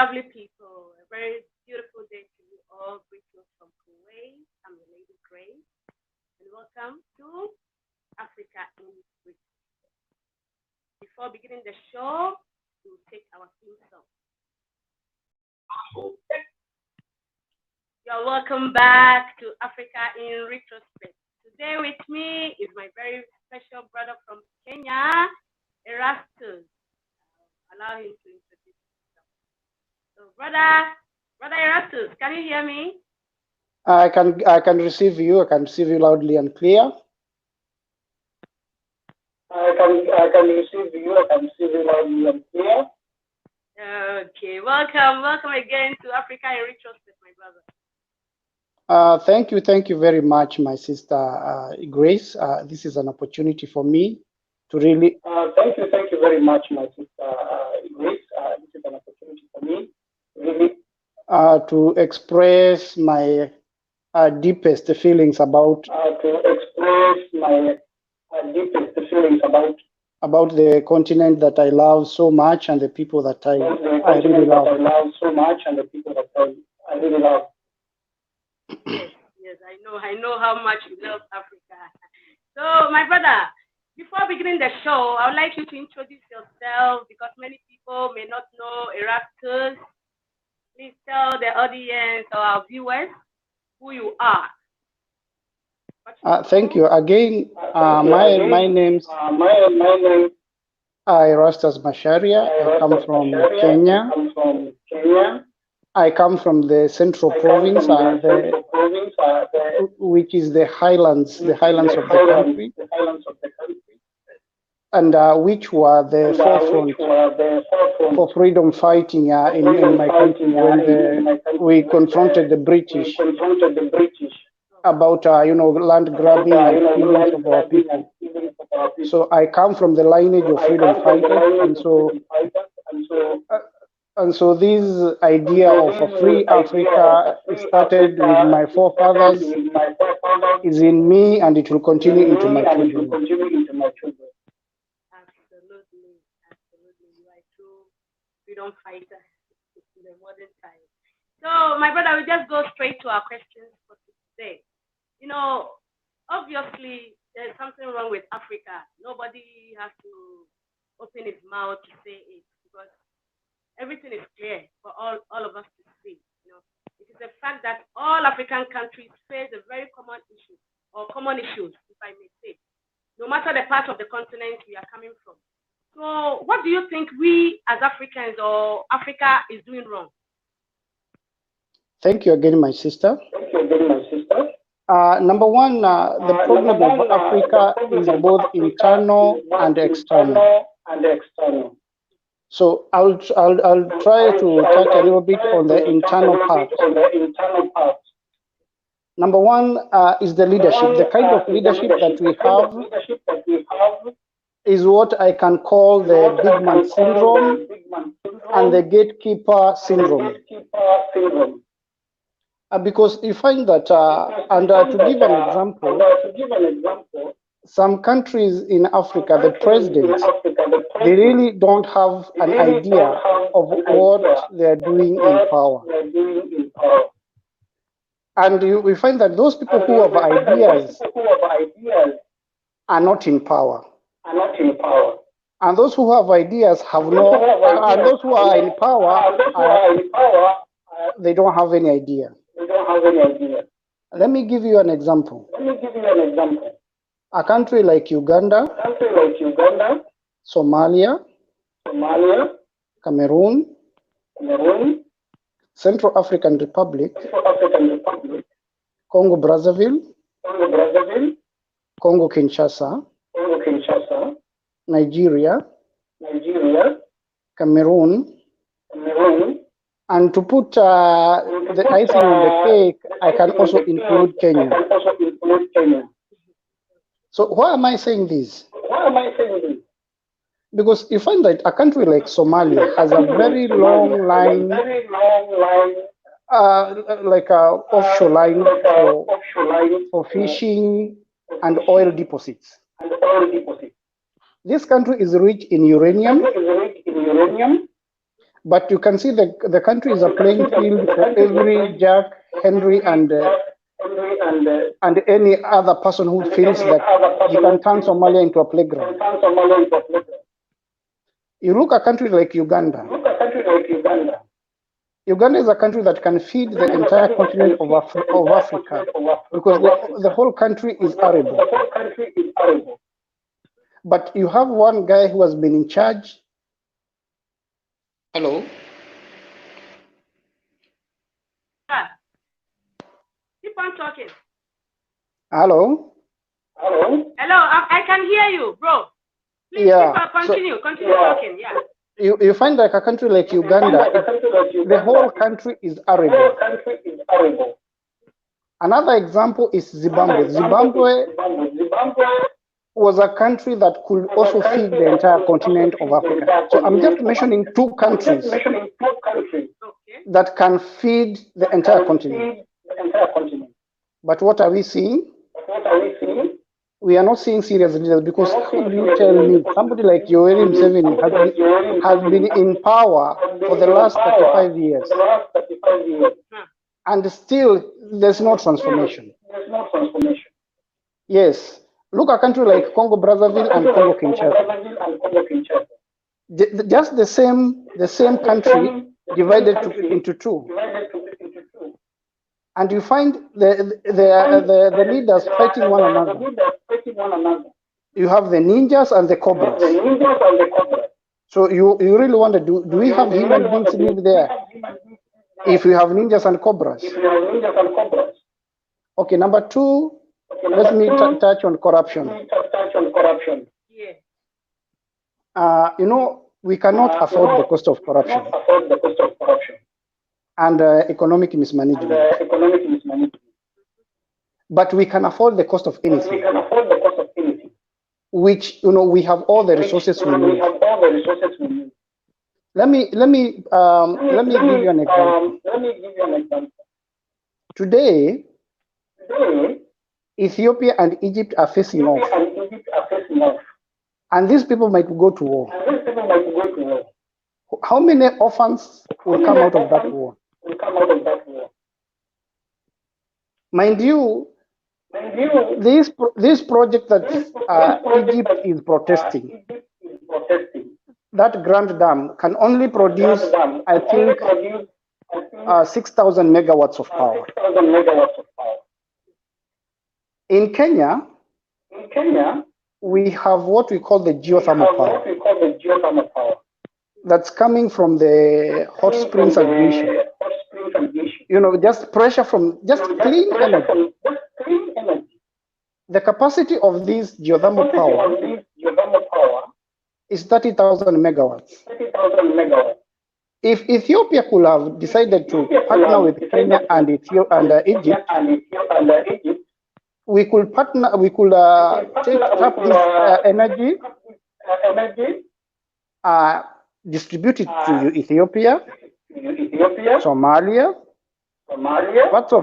lovely people. A very beautiful day to you all. Greetings from Kuwait. I'm your lady Grace, and welcome to Africa in Britain. Before beginning the show, we'll take our theme song. You're welcome back to Africa in Retrospect. Today with me is my very special brother from Kenya, Erastus. Allow him to introduce himself. So, brother Erastus, can you hear me? I can receive you. I can receive you loudly and clear. I can receive you. I can receive you loudly and clear. Okay, welcome again to Africa in Retrospect, my brother. Thank you very much, my sister Grace. This is an opportunity for me to really. Thank you very much, my sister Grace. This is an opportunity for me really to express my deepest feelings about. About the continent that I love so much and the people that I really love. Yes, I know how much you love Africa. So, my brother, before beginning the show, I would like you to introduce yourself because many people may not know Erastus. Please tell the audience or our viewers who you are. Thank you again. My name's Erastus Masharia. I come from Kenya. I come from the Central Province, which is the highlands of the country, and which were the forefront for freedom fighting in my country when we confronted the British about land grabbing and killings of our people. So I come from the lineage of freedom fighters, and so this idea of a free Africa started with my forefathers, is in me, and it will continue into my children. Absolutely. You are a true freedom fighter in the modern time. So, my brother, we just go straight to our questions for today. Obviously, there's something wrong with Africa. Nobody has to open his mouth to say it because everything is clear for all of us to see. It is a fact that all African countries face a very common issue or common issues, if I may say, no matter the part of the continent we are coming from. So, what do you think we as Africans or Africa is doing wrong? Thank you again, my sister. Number one, the problem of Africa is both internal and external. So I'll try to touch a little bit on the internal part. Number one is the leadership. The kind of leadership that we have is what I can call the big man syndrome and the gatekeeper syndrome. Because you find that, to give an example, some countries in Africa, the presidents, they really don't have an idea of what they're doing in power. And we find that those people who have ideas are not in power. And those who have ideas have no, and those who are in power, they don't have any idea. Let me give you an example. A country like Uganda, Somalia, Cameroon, Central African Republic, Congo Brazzaville, Congo Kinshasa, Nigeria, Cameroon, and to put the icing on the cake, I can also include Kenya. So why am I saying this? Because you find that a country like Somalia has a very long line, like an offshore line for fishing and oil deposits. This country is rich in uranium, But you can see the country is a playing field for every Jack, Henry, and any other person who feels that he can turn Somalia into a playground. You look at a country like Uganda. Uganda is a country that can feed the entire continent of Africa because the whole country is arable. But you have one guy who has been in charge. Hello? Keep on talking. Hello? Hello, I can hear you, bro. Please continue talking, yeah. You find like a country like Uganda, the whole country is arable. Another example is Zimbabwe. Zimbabwe was a country that could also feed the entire continent of Africa. So I'm just mentioning two countries that can feed the entire continent. But what are we seeing? We are not seeing serious leaders because how do you tell me somebody like Yoweri Museveni has been in power for the last 35 years and still there's no transformation? Yes, look at a country like Congo Brazzaville and Congo Kinshasa. Just the same country divided into two. And you find the leaders fighting one another. You have the ninjas and the cobras. So you really wonder, do we have human beings live there if we have ninjas and cobras? Okay, number two, let me touch on corruption. You know, we cannot afford the cost of corruption and economic mismanagement. But we can afford the cost of anything, which, you know, we have all the resources we need. Let me give you an example. Today, Ethiopia and Egypt are facing off, and these people might go to war. How many orphans will come out of that war? Mind you, this project that Egypt is protesting, that Grand Dam can only produce, I think, 6,000 megawatts of power. In Kenya, we have what we call the geothermal power. That's coming from the hot springs and glaciers. You know, just pressure from just clean energy. The capacity of this geothermal power is 30,000 megawatts. If Ethiopia could have decided to partner with Kenya and Egypt, we could partner. We could tap this energy, distribute it to Ethiopia, Somalia, parts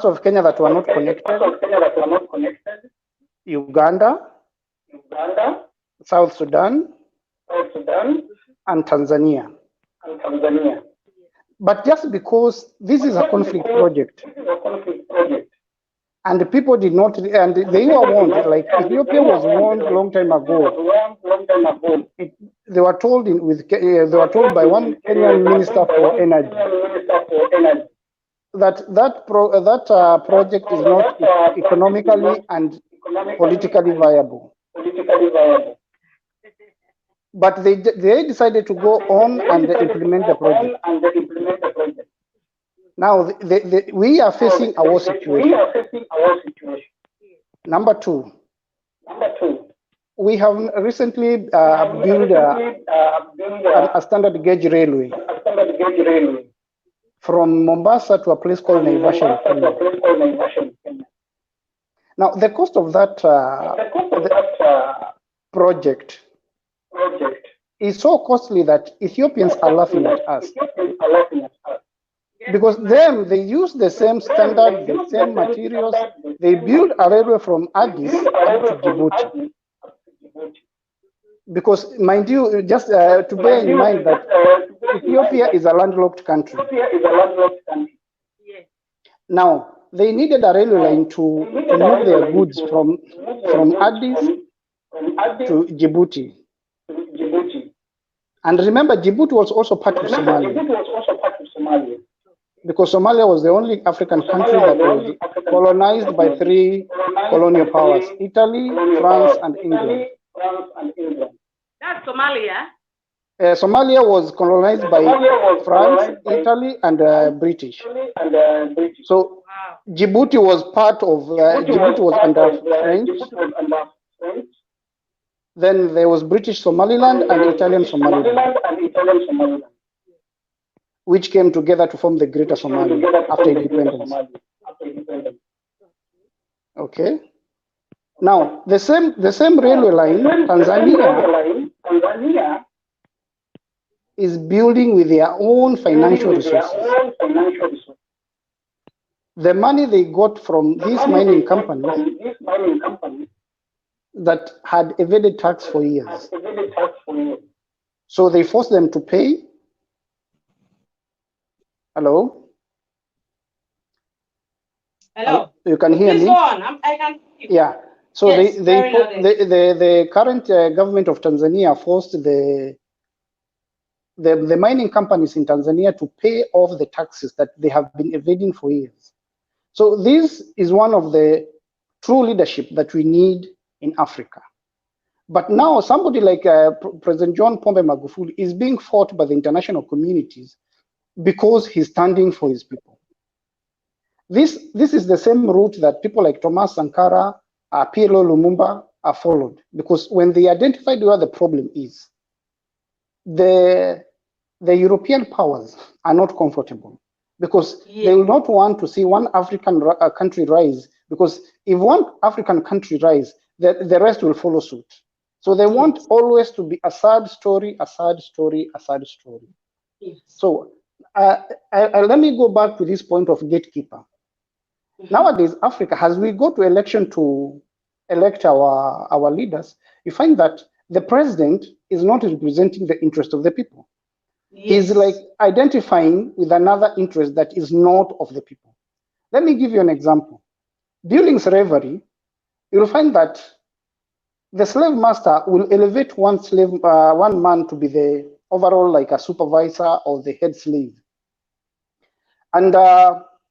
of Kenya that were not connected, Uganda, South Sudan, and Tanzania. But just because this is a conflict project, and the people did not, and they were warned, like Ethiopia was warned a long time ago. They were told by one Kenyan minister for energy that project is not economically and politically viable. But they decided to go on and implement the project. Now we are facing a war situation. Number two, we have recently built a standard gauge railway from Mombasa to a place called Naivasha in Kenya. Now the cost of that project is so costly that Ethiopians are laughing at us. Because they use the same standard, the same materials. They build a railway from Addis up to Djibouti. Because, mind you, just to bear in mind that Ethiopia is a landlocked country. Yes. Now, they needed a railway line to move their goods from Addis to Djibouti. And remember, Djibouti was also part of Somalia, because Somalia was the only African country that was colonized by three colonial powers: Italy, France, and England. That's Somalia. Somalia was colonized by France, Italy, and British. So Wow. Djibouti was part of, Djibouti was under French. Then there was British Somaliland and Italian Somaliland, which came together to form the Greater Somalia after independence. Okay. Now the same railway line, Tanzania is building with their own financial resources. The money they got from these mining companies that had evaded tax for years. So they forced them to pay. Hello? Hello. You can hear Please me? go on. I can hear you. Yeah. So Yes, very loud. the current government of Tanzania forced the mining companies in Tanzania to pay off the taxes that they have been evading for years. So this is one of the true leadership that we need in Africa. But now somebody like President John Pombe Magufuli is being fought by the international communities because he's standing for his people. This is the same route that people like Thomas Sankara, PLO Lumumba are followed, because when they identified where the problem is, the European powers are not comfortable, because they will not want to see one African country rise, because if one African country rise, the rest will follow suit. So they want always to be a sad story, a sad story, a sad story. Yes. So let me go back to this point of gatekeeper. Nowadays, Africa, as we go to election to elect our leaders, you find that the president is not representing the interest of the people. He's like identifying with another interest that is not of the people. Let me give you an example. During slavery, you'll find that the slave master will elevate one man to be the overall like a supervisor or the head slave. And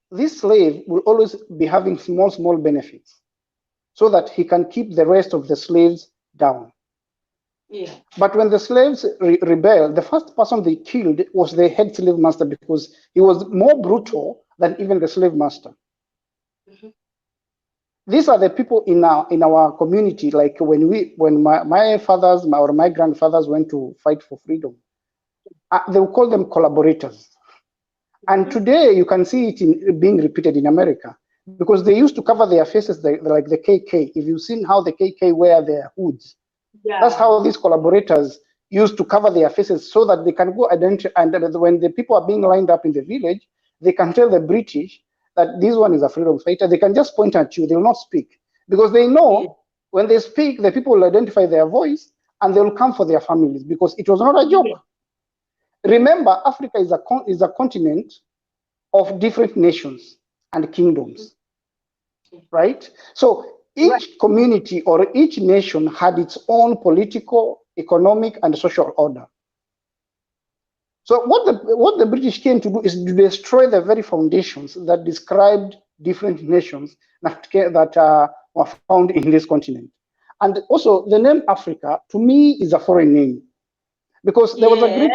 this slave will always be having small benefits so that he can keep the rest of the slaves down. Yeah. But when the slaves rebelled, the first person they killed was the head slave master, because he was more brutal than even the slave master. These are the people in our community. Like when my fathers or my grandfathers went to fight for freedom, they will call them collaborators. And today you can see it being repeated in America, because they used to cover their faces like the KK. If you've seen how the KK wear their hoods, that's how these collaborators used to cover their faces, so that they can go identify. And when the people are being lined up in the village, they can tell the British that this one is a freedom fighter. They can just point at you. They will not speak, because they know when they speak, the people will identify their voice and they will come for their families, because it was not a joke. Remember, Africa is a continent of different nations and kingdoms, right? So each community or each nation had its own political, economic, and social order. So what the British came to do is to destroy the very foundations that described different nations that were found in this continent. And also, the name Africa, to me, is a foreign name, because there was a Greek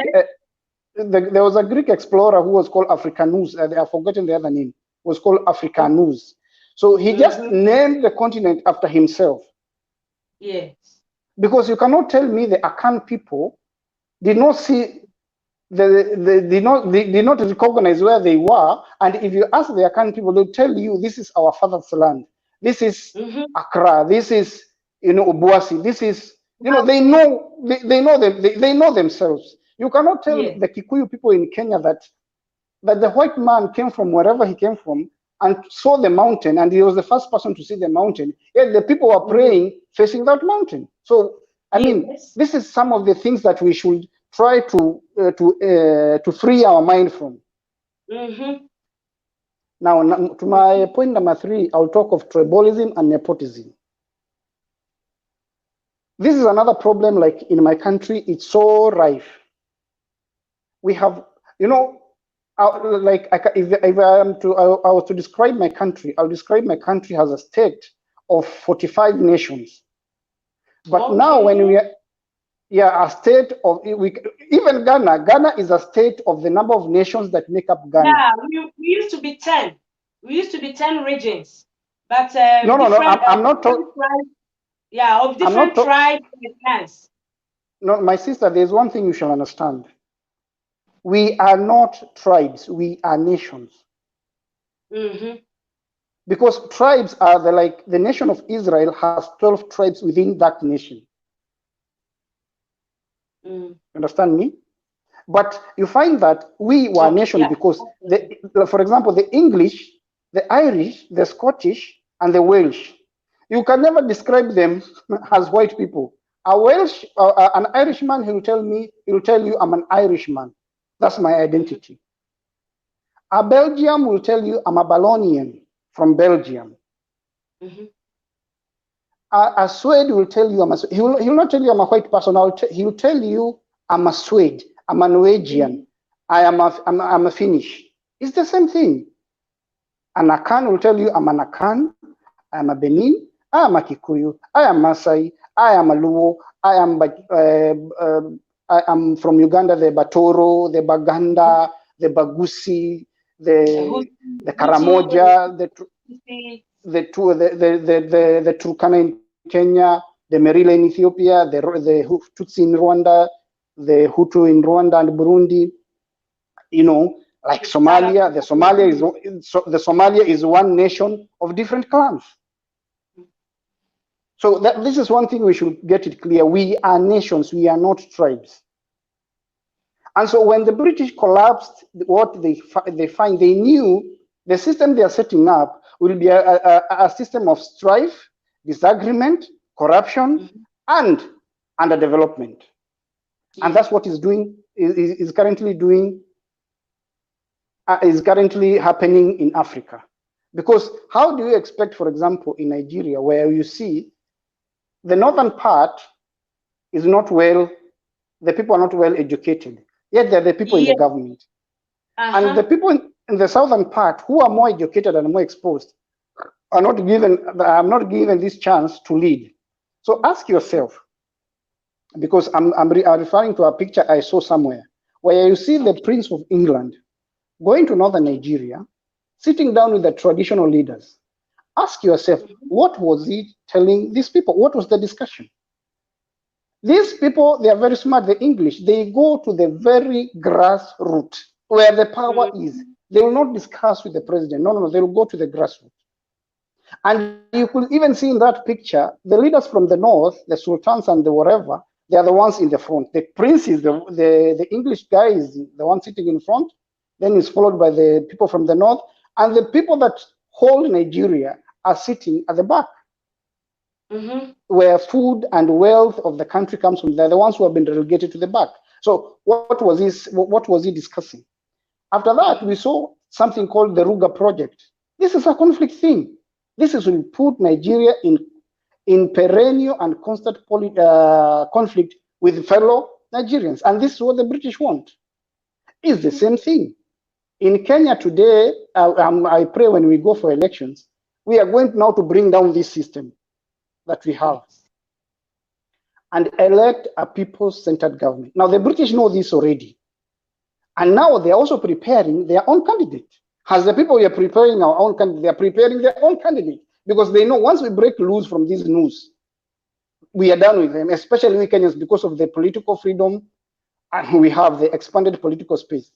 there was a Greek explorer who was called Africanus. I have forgotten the other name. Was called Africanus. So he just named the continent after himself. Yes. Because you cannot tell me the Akan people did not see, they did not recognize where they were. And if you ask the Akan people, they'll tell you, this is our father's land. This is Accra. This is, Obuasi. This is, they know themselves. You cannot tell the Kikuyu people in Kenya that the white man came from wherever he came from and saw the mountain, and he was the first person to see the mountain. Yet the people were praying facing that mountain. So, I mean, this is some of the things that we should try to free our mind from. Now, to my point number 3, I'll talk of tribalism and nepotism. This is another problem, like in my country, it's so rife. We have, you know, like if I was to describe my country, I'll describe my country as a state of 45 nations. But now when we are, a state of, even Ghana is a state of the number of nations that make up Ghana. Yeah, we used to be 10. We used to be 10 regions. But no, I'm not talking. Yeah, of different tribes and clans. No, my sister, there's one thing you shall understand. We are not tribes, we are nations. Because tribes are the nation of Israel has 12 tribes within that nation. Understand me? But you find that we were a nation because, for example, the English, the Irish, the Scottish, and the Welsh, you can never describe them as white people. A Welsh, an Irishman, he will tell you, I'm an Irishman. That's my identity. A Belgian will tell you, I'm a Ballonian from Belgium. A Swede will tell you, he will not tell you I'm a white person. He will tell you, I'm a Swede, I'm a Norwegian, I'm a Finnish. It's the same thing. An Akan will tell you, I'm an Akan, I'm a Benin, I am a Kikuyu, I am Masai, I am a Luo, I am from Uganda, the Batoro, the Baganda, the Bagusi, the Karamoja, the Turkana in Kenya, the Merila in Ethiopia, the Tutsi in Rwanda, the Hutu in Rwanda and Burundi. You know, like Somalia, the Somalia is one nation of different clans. So this is one thing we should get it clear. We are nations, we are not tribes. And so when the British collapsed, what they find, they knew the system they are setting up will be a system of strife, disagreement, corruption, and underdevelopment. And that's what is currently happening in Africa. Because how do you expect, for example, in Nigeria, where you see the northern part is not the people are not well educated, yet they're the people in the government. And the people in the southern part who are more educated and more exposed are not given this chance to lead. So ask yourself, because I'm referring to a picture I saw somewhere, where you see the Prince of England going to northern Nigeria, sitting down with the traditional leaders. Ask yourself, what was he telling these people? What was the discussion? These people, they are very smart, the English. They go to the very grassroots where the power is. They will not discuss with the president. No, they will go to the grassroots. And you could even see in that picture, the leaders from the north, the sultans and the whatever, they are the ones in the front. The prince is the English guy is the one sitting in front. Then is followed by the people from the north. And the people that hold Nigeria are sitting at the back. Where food and wealth of the country comes from. They're the ones who have been relegated to the back. So what was he discussing? After that, we saw something called the Ruga Project. This is a conflict thing. This is will put Nigeria in perennial and constant conflict with fellow Nigerians. And this is what the British want. It's the same thing. In Kenya today, I pray when we go for elections, we are going now to bring down this system that we have and elect a people-centered government. Now, the British know this already. And now they're also preparing their own candidate. As the people we are preparing our own candidate, they are preparing their own candidate because they know once we break loose from this news, we are done with them, especially we Kenyans, because of the political freedom and we have the expanded political space.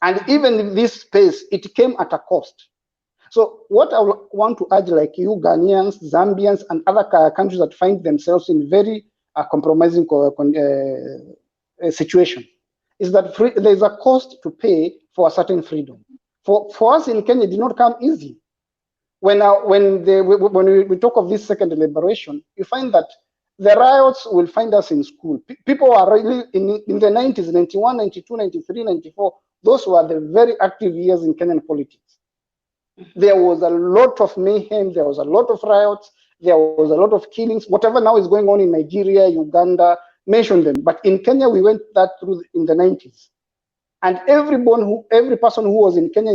And even in this space, it came at a cost. So what I want to urge, like you, Ghanaians, Zambians, and other countries that find themselves in very compromising situation, is that there is a cost to pay for a certain freedom. For us in Kenya, it did not come easy. When we talk of this second liberation, you find that the riots will find us in school. People are really in the 90s, 91, 92, 93, 94. Those were the very active years in Kenyan politics. There was a lot of mayhem. There was a lot of riots. There was a lot of killings. Whatever now is going on in Nigeria, Uganda, mention them. But in Kenya, we went that through in the 90s. And every person who was in Kenya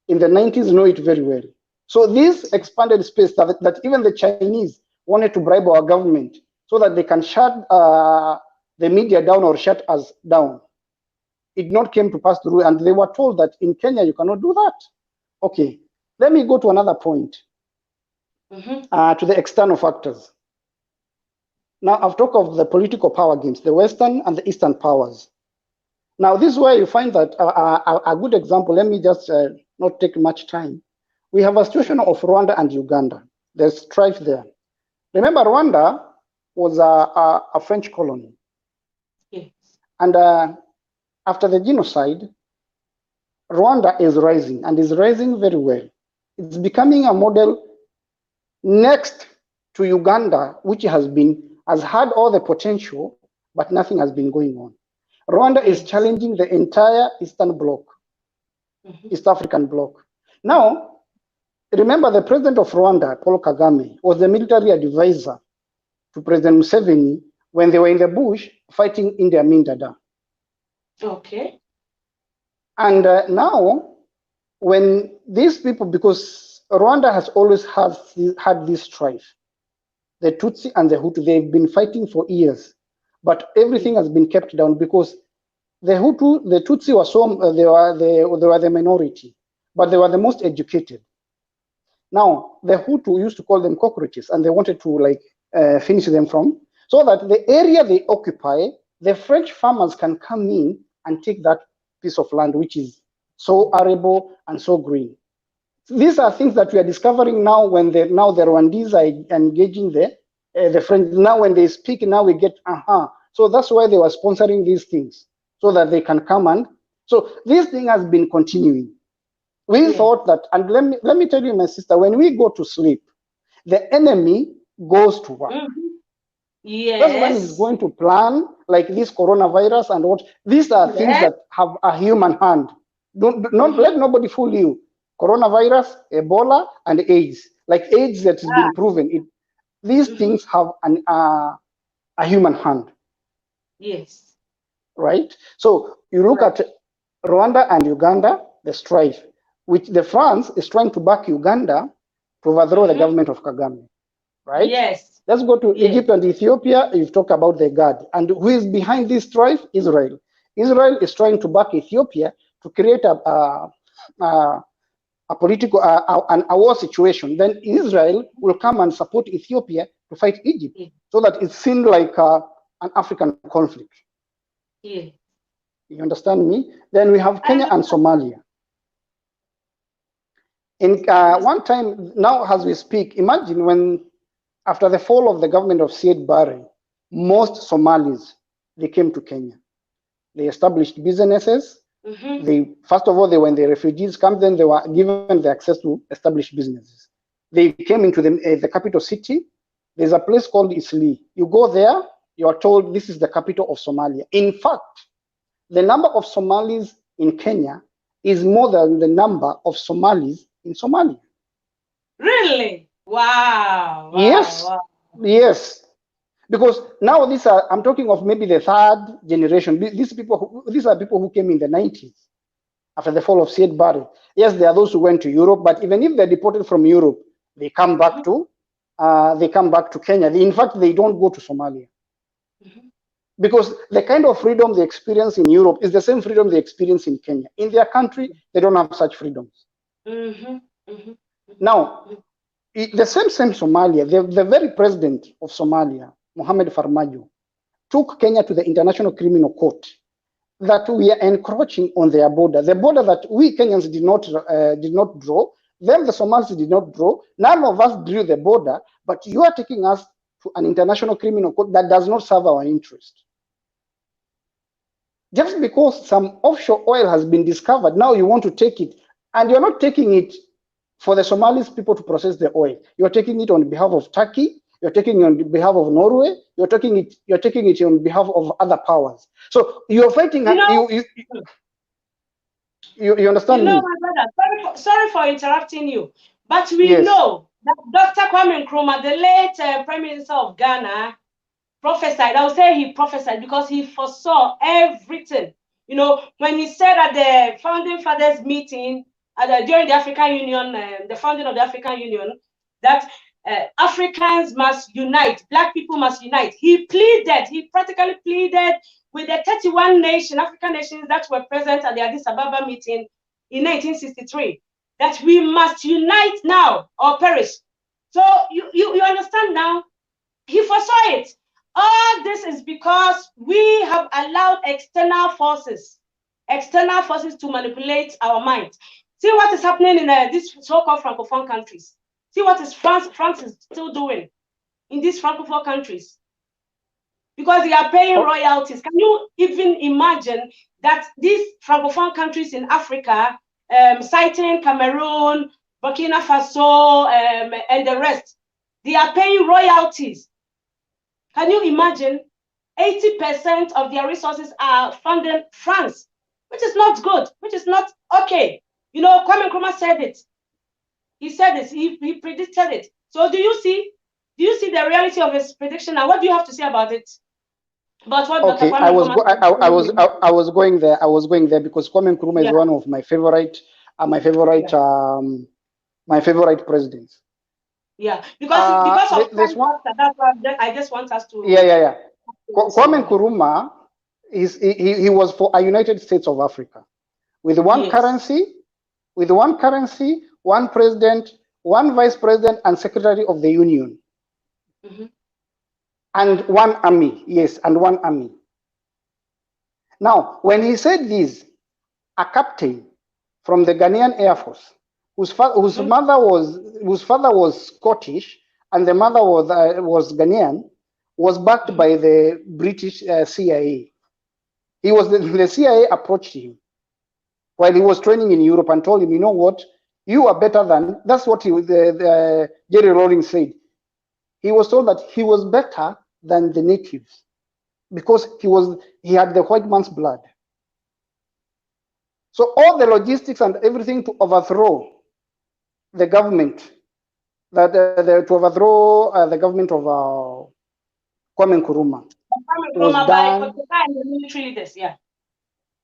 in the 90s know it very well. So this expanded space that even the Chinese wanted to bribe our government so that they can shut the media down or shut us down. It not came to pass through, and they were told that in Kenya you cannot do that. Okay, let me go to another point, to the external factors. Now, I've talked of the political power games, the Western and the Eastern powers. Now, this is where you find that a good example, let me just not take much time. We have a situation of Rwanda and Uganda. There's strife there. Remember, Rwanda was a French colony. Yes. And after the genocide, Rwanda is rising, and is rising very well. It's becoming a model next to Uganda, which has had all the potential, but nothing has been going on. Rwanda is challenging the entire Eastern Bloc, East African Bloc. Now, remember the president of Rwanda, Paul Kagame, was the military advisor to President Museveni when they were in the bush fighting Idi Amin Dada. Okay. And now, when these people, because Rwanda has always had this strife, the Tutsi and the Hutu, they've been fighting for years, but everything has been kept down because the Hutu, the Tutsi were they were the minority, but they were the most educated. Now, the Hutu used to call them cockroaches, and they wanted to finish them from, so that the area they occupy, the French farmers can come in and take that piece of land, which is so arable and so green. These are things that we are discovering now when the Rwandese are engaging the French. Now when they speak, now we get, So that's why they were sponsoring these things, so that they can come and, so this thing has been continuing. We thought that, and let me tell you, my sister, when we go to sleep, the enemy goes to work. Yes. That's when he's going to plan, like this coronavirus and what. These are things that have a human hand. Don't let nobody fool you. Coronavirus, Ebola, and AIDS. Like AIDS that has been proven. These things have a human hand. Yes. Right? So you look at Rwanda and Uganda, the strife, which the France is trying to back Uganda to overthrow the government of Kagame. Right? Yes. Let's go to Egypt and Ethiopia. You've talked about the God. And who is behind this strife? Israel. Israel is trying to back Ethiopia to create a political, a war situation. Then Israel will come and support Ethiopia to fight Egypt, so that it seemed like an African conflict. Yeah. You understand me? Then we have Kenya and Somalia. In one time, now as we speak, imagine when, after the fall of the government of Siad Barre, most Somalis, they came to Kenya. They established businesses. First of all, they were in the refugees camp, then they were given the access to establish businesses. They came into the capital city. There's a place called Isli. You go there, you are told this is the capital of Somalia. In fact, the number of Somalis in Kenya is more than the number of Somalis in Somalia. Really? Wow. Yes. Wow. Yes. Because now I'm talking of maybe the third generation. These are people who came in the 90s after the fall of Siad Barre. Yes, there are those who went to Europe, but even if they're deported from Europe, they come back to Kenya. In fact, they don't go to Somalia. Because the kind of freedom they experience in Europe is the same freedom they experience in Kenya. In their country, they don't have such freedoms. Now, the same Somalia, the very president of Somalia, Mohamed Farmajo, took Kenya to the International Criminal Court that we are encroaching on their border, the border that we Kenyans did not draw, them the Somalis did not draw. None of us drew the border, but you are taking us to an International Criminal Court that does not serve our interest. Just because some offshore oil has been discovered, now you want to take it, and you're not taking it for the Somalis people to process the oil. You're taking it on behalf of Turkey. you're taking it on behalf of Norway, you're taking it on behalf of other powers. So you're fighting. You know, You understand me? my brother, sorry for interrupting you, but we Yes. know that Dr. Kwame Nkrumah, the late Prime Minister of Ghana, prophesied. I would say he prophesied because he foresaw everything. You know, when he said at the founding fathers meeting during the African Union, the founding of the African Union, that Africans must unite, Black people must unite. He practically pleaded with the 31 African nations that were present at the Addis Ababa meeting in 1963, that we must unite now or perish. So you understand now? He foresaw it. All this is because we have allowed external forces to manipulate our minds. See what is happening in these so-called Francophone countries. See what is France is still doing in these Francophone countries. Because they are paying royalties. Can you even imagine that these Francophone countries in Africa, citing Cameroon, Burkina Faso, and the rest, they are paying royalties. Can you imagine? 80% of their resources are funding France, which is not good, which is not okay. You know, Kwame Nkrumah said it. He said this, he predicted it. So do you see the reality of his prediction? And what do you have to say about it? About what Okay, Dr. Kwame Nkrumah said? I was going there. I was going there because Kwame Nkrumah is one of my favorite, my favorite presidents. Yeah, because of this one. That's why I just want us to. Yeah. Kwame Nkrumah he was for a United States of Africa with one currency, one president, one vice president, and secretary of the union, and one army. Yes, and one army. Now, when he said this, a captain from the Ghanaian Air Force, whose father was Scottish and the mother was Ghanaian, was backed by the British CIA. The CIA approached him while he was training in Europe and told him, you know what, you are better than. That's what Jerry Rawlings said. He was told that he was better than the natives because he had the white man's blood. So all the logistics and everything to overthrow the government, to overthrow the government of Kwame Nkrumah was done. The military leaders, yeah.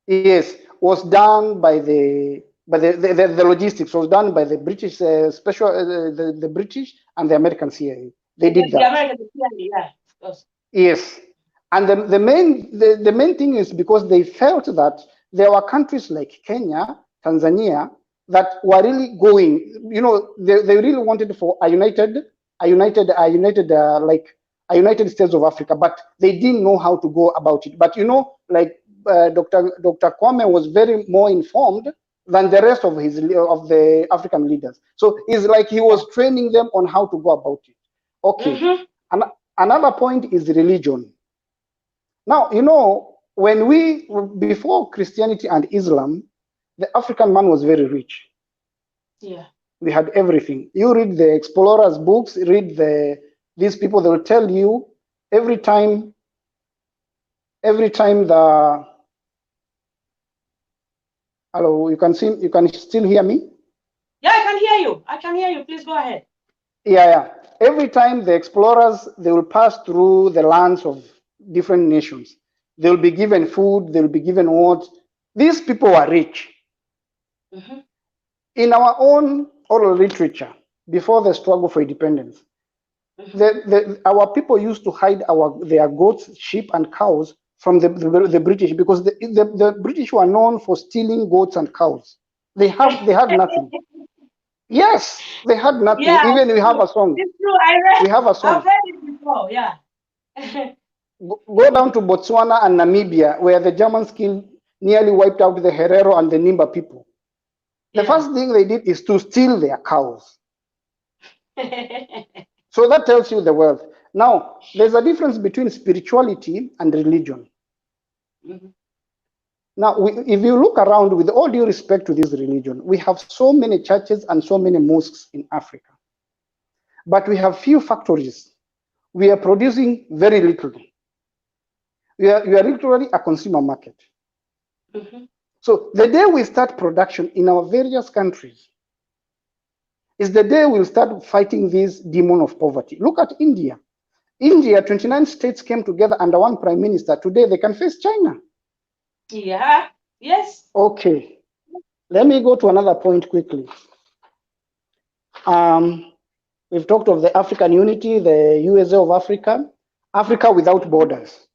Yes, was done by the logistics was done by the British special the British and the American CIA. They did that. The American CIA, yeah, of course. Yes, and the main thing is because they felt that there were countries like Kenya, Tanzania that were really going. You know, they really wanted for a united States of Africa, but they didn't know how to go about it. But you know, like Dr. Kwame was very more informed than the rest of the African leaders. So it's like he was training them on how to go about it. Okay. And another point is religion. Now, you know, before Christianity and Islam, the African man was very rich. Yeah. We had everything. You read the explorers' books, these people, they will tell you every time the. Hello, you can still hear me? Yeah, I can hear you. Please go ahead. Yeah. Every time the explorers, they will pass through the lands of different nations. They will be given food, they will be given what? These people are rich. In our own oral literature, before the struggle for independence, our people used to hide their goats, sheep, and cows from the British because the British were known for stealing goats and cows. They had nothing. Yes, they had nothing. Yeah, even we have a song. It's true. We have a song. I've heard it before. Yeah. Go down to Botswana and Namibia, where the Germans nearly wiped out the Herero and the Nimba people. The first thing they did is to steal their cows. So that tells you the wealth. Now, there's a difference between spirituality and religion. Now, if you look around, with all due respect to this religion, we have so many churches and so many mosques in Africa. But we have few factories we are producing very little. We are literally a consumer market. Mm-hmm. So the day we start production in our various countries is the day we'll start fighting this demon of poverty. Look at India. India, 29 states came together under one prime minister. Today they can face China. Yeah, yes. Okay, let me go to another point quickly. We've talked of the African unity, the USA of Africa, Africa without borders.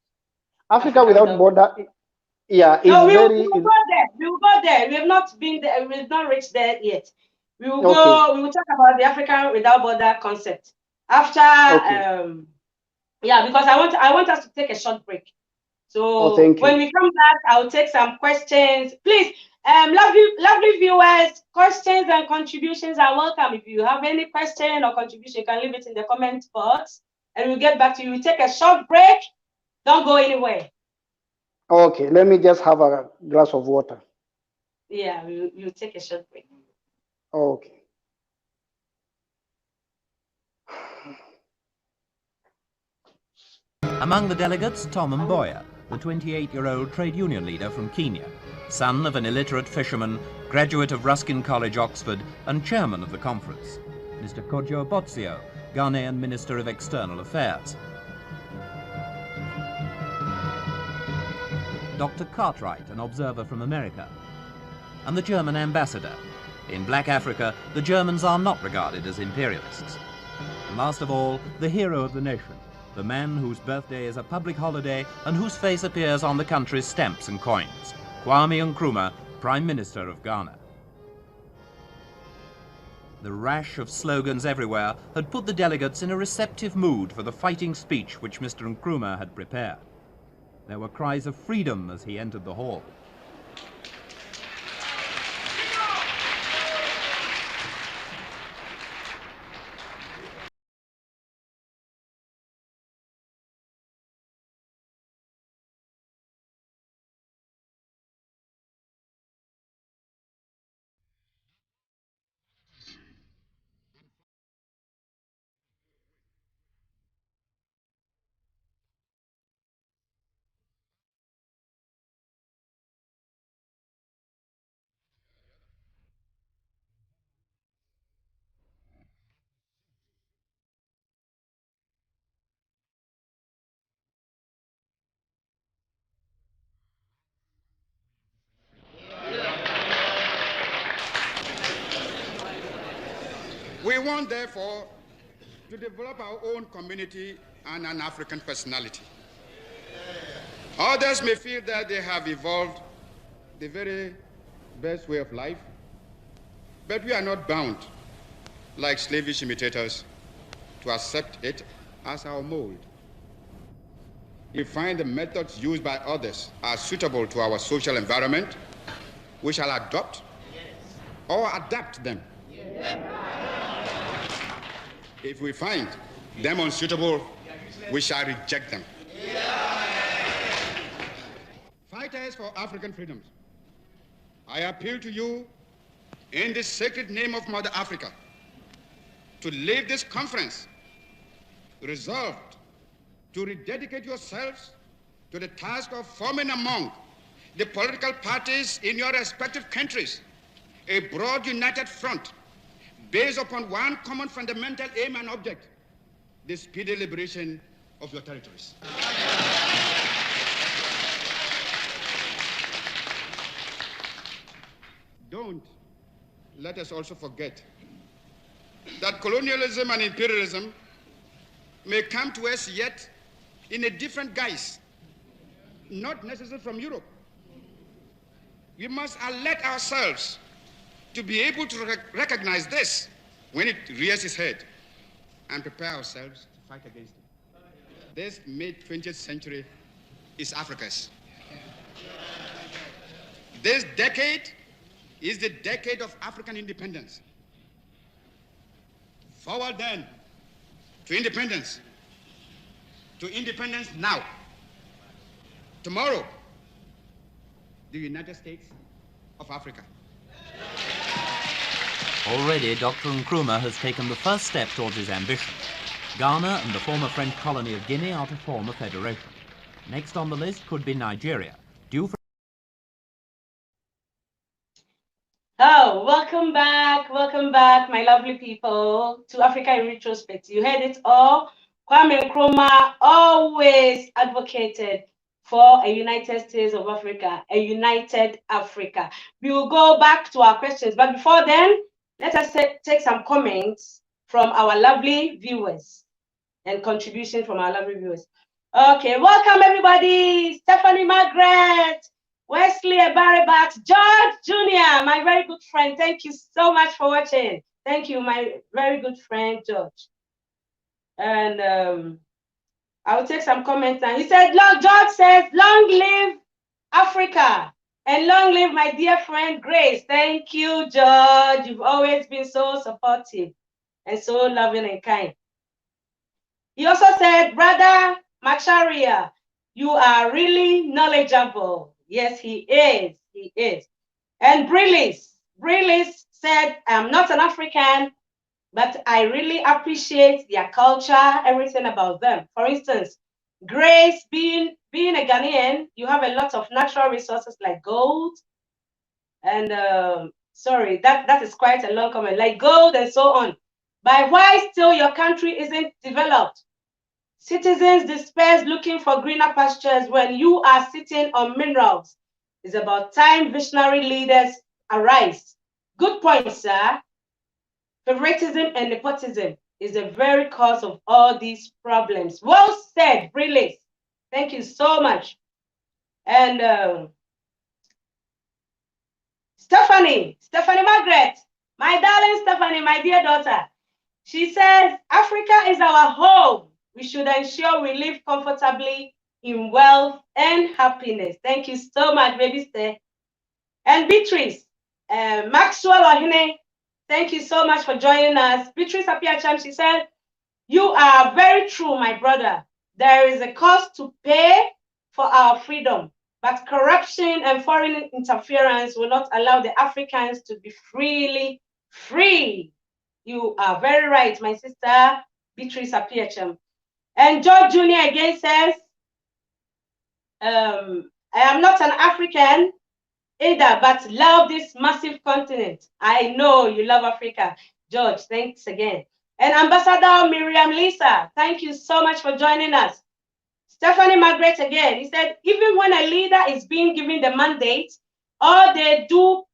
Africa without border, yeah, No, is we very, will go there. We will go there. We have not been there. We have not reached there yet. We will okay. go. We will talk about the African without border concept after. Okay. Yeah, because I want us to take a short break. Oh, So thank when you. we come back, I'll take some questions. Please, lovely viewers, questions and contributions are welcome. If you have any question or contribution, you can leave it in the comment box, and we'll get back to you. We'll take a short break. Don't go anywhere. Okay, let me just have a glass of water. Yeah, we'll take a short break. Okay. Among the delegates, Tom Mboya, the 28-year-old trade union leader from Kenya, son of an illiterate fisherman, graduate of Ruskin College, Oxford, and chairman of the conference. Mr. Kojo Botsio, Ghanaian Minister of External Affairs. Dr. Cartwright, an observer from America. And the German ambassador. In Black Africa, the Germans are not regarded as imperialists. And last of all, the hero of the nation, the man whose birthday is a public holiday and whose face appears on the country's stamps and coins, Kwame Nkrumah, Prime Minister of Ghana. The rash of slogans everywhere had put the delegates in a receptive mood for the fighting speech which Mr. Nkrumah had prepared. There were cries of freedom as he entered the hall. We want, therefore, to develop our own community and an African personality. Others may feel that they have evolved the very best way of life, but we are not bound, like slavish imitators, to accept it as our mold. If we find the methods used by others are suitable to our social environment, we shall adopt or adapt them. If we find them unsuitable, we shall reject them. Fighters for African freedoms, I appeal to you in the sacred name of Mother Africa to leave this conference resolved to rededicate yourselves to the task of forming among the political parties in your respective countries a broad united front based upon one common fundamental aim and object, the speedy liberation of your territories. Don't let us also forget that colonialism and imperialism may come to us yet in a different guise, not necessarily from Europe. We must alert ourselves to be able to recognize this when it rears its head and prepare ourselves to fight against it. This mid-20th century is Africa's. This decade is the decade of African independence. Forward then to independence now. Tomorrow, the United States of Africa. Already, Dr. Nkrumah has taken the first step towards his ambition. Ghana and the former French colony of Guinea are to form a federation. Next on the list could be Nigeria, due for... Oh, welcome back, my lovely people, to Africa in Retrospect. You heard it all. Kwame Nkrumah always advocated for a United States of Africa, a united Africa. We will go back to our questions, but before then, let us take some comments from our lovely viewers and contribution from our lovely viewers. Okay, welcome everybody. Stephanie Margaret, Wesley Baribat, George Jr., my very good friend. Thank you so much for watching. Thank you, my very good friend, George. And I'll take some comments. And he said, George says, long live Africa and long live my dear friend Grace. Thank you, George. You've always been so supportive and so loving and kind. He also said, Brother Macharia, you are really knowledgeable. Yes, he is. He is. And Brillis said, I'm not an African, but I really appreciate their culture, everything about them. For instance, Grace, being a Ghanaian, you have a lot of natural resources like gold. And sorry, that is quite a long comment, like gold and so on. But why still your country isn't developed? Citizens disperse looking for greener pastures when you are sitting on minerals. It's about time visionary leaders arise. Good point, sir. Favoritism and nepotism is the very cause of all these problems. Well said, Brillis. Thank you so much. And Stephanie Margaret, my darling Stephanie, my dear daughter, she says, Africa is our home. We should ensure we live comfortably in wealth and happiness. Thank you so much, baby Steph. And Beatrice, Maxwell Ohine, thank you so much for joining us. Beatrice Apiacham, she said, you are very true, my brother. There is a cost to pay for our freedom, but corruption and foreign interference will not allow the Africans to be freely free. You are very right, my sister, Beatrice Apiacham. And George Jr. again says, I am not an African either, but love this massive continent. I know you love Africa. George, thanks again. And Ambassador Miriam Lisa, thank you so much for joining us. Stephanie Margaret again, he said, even when a leader is being given the mandate, all they do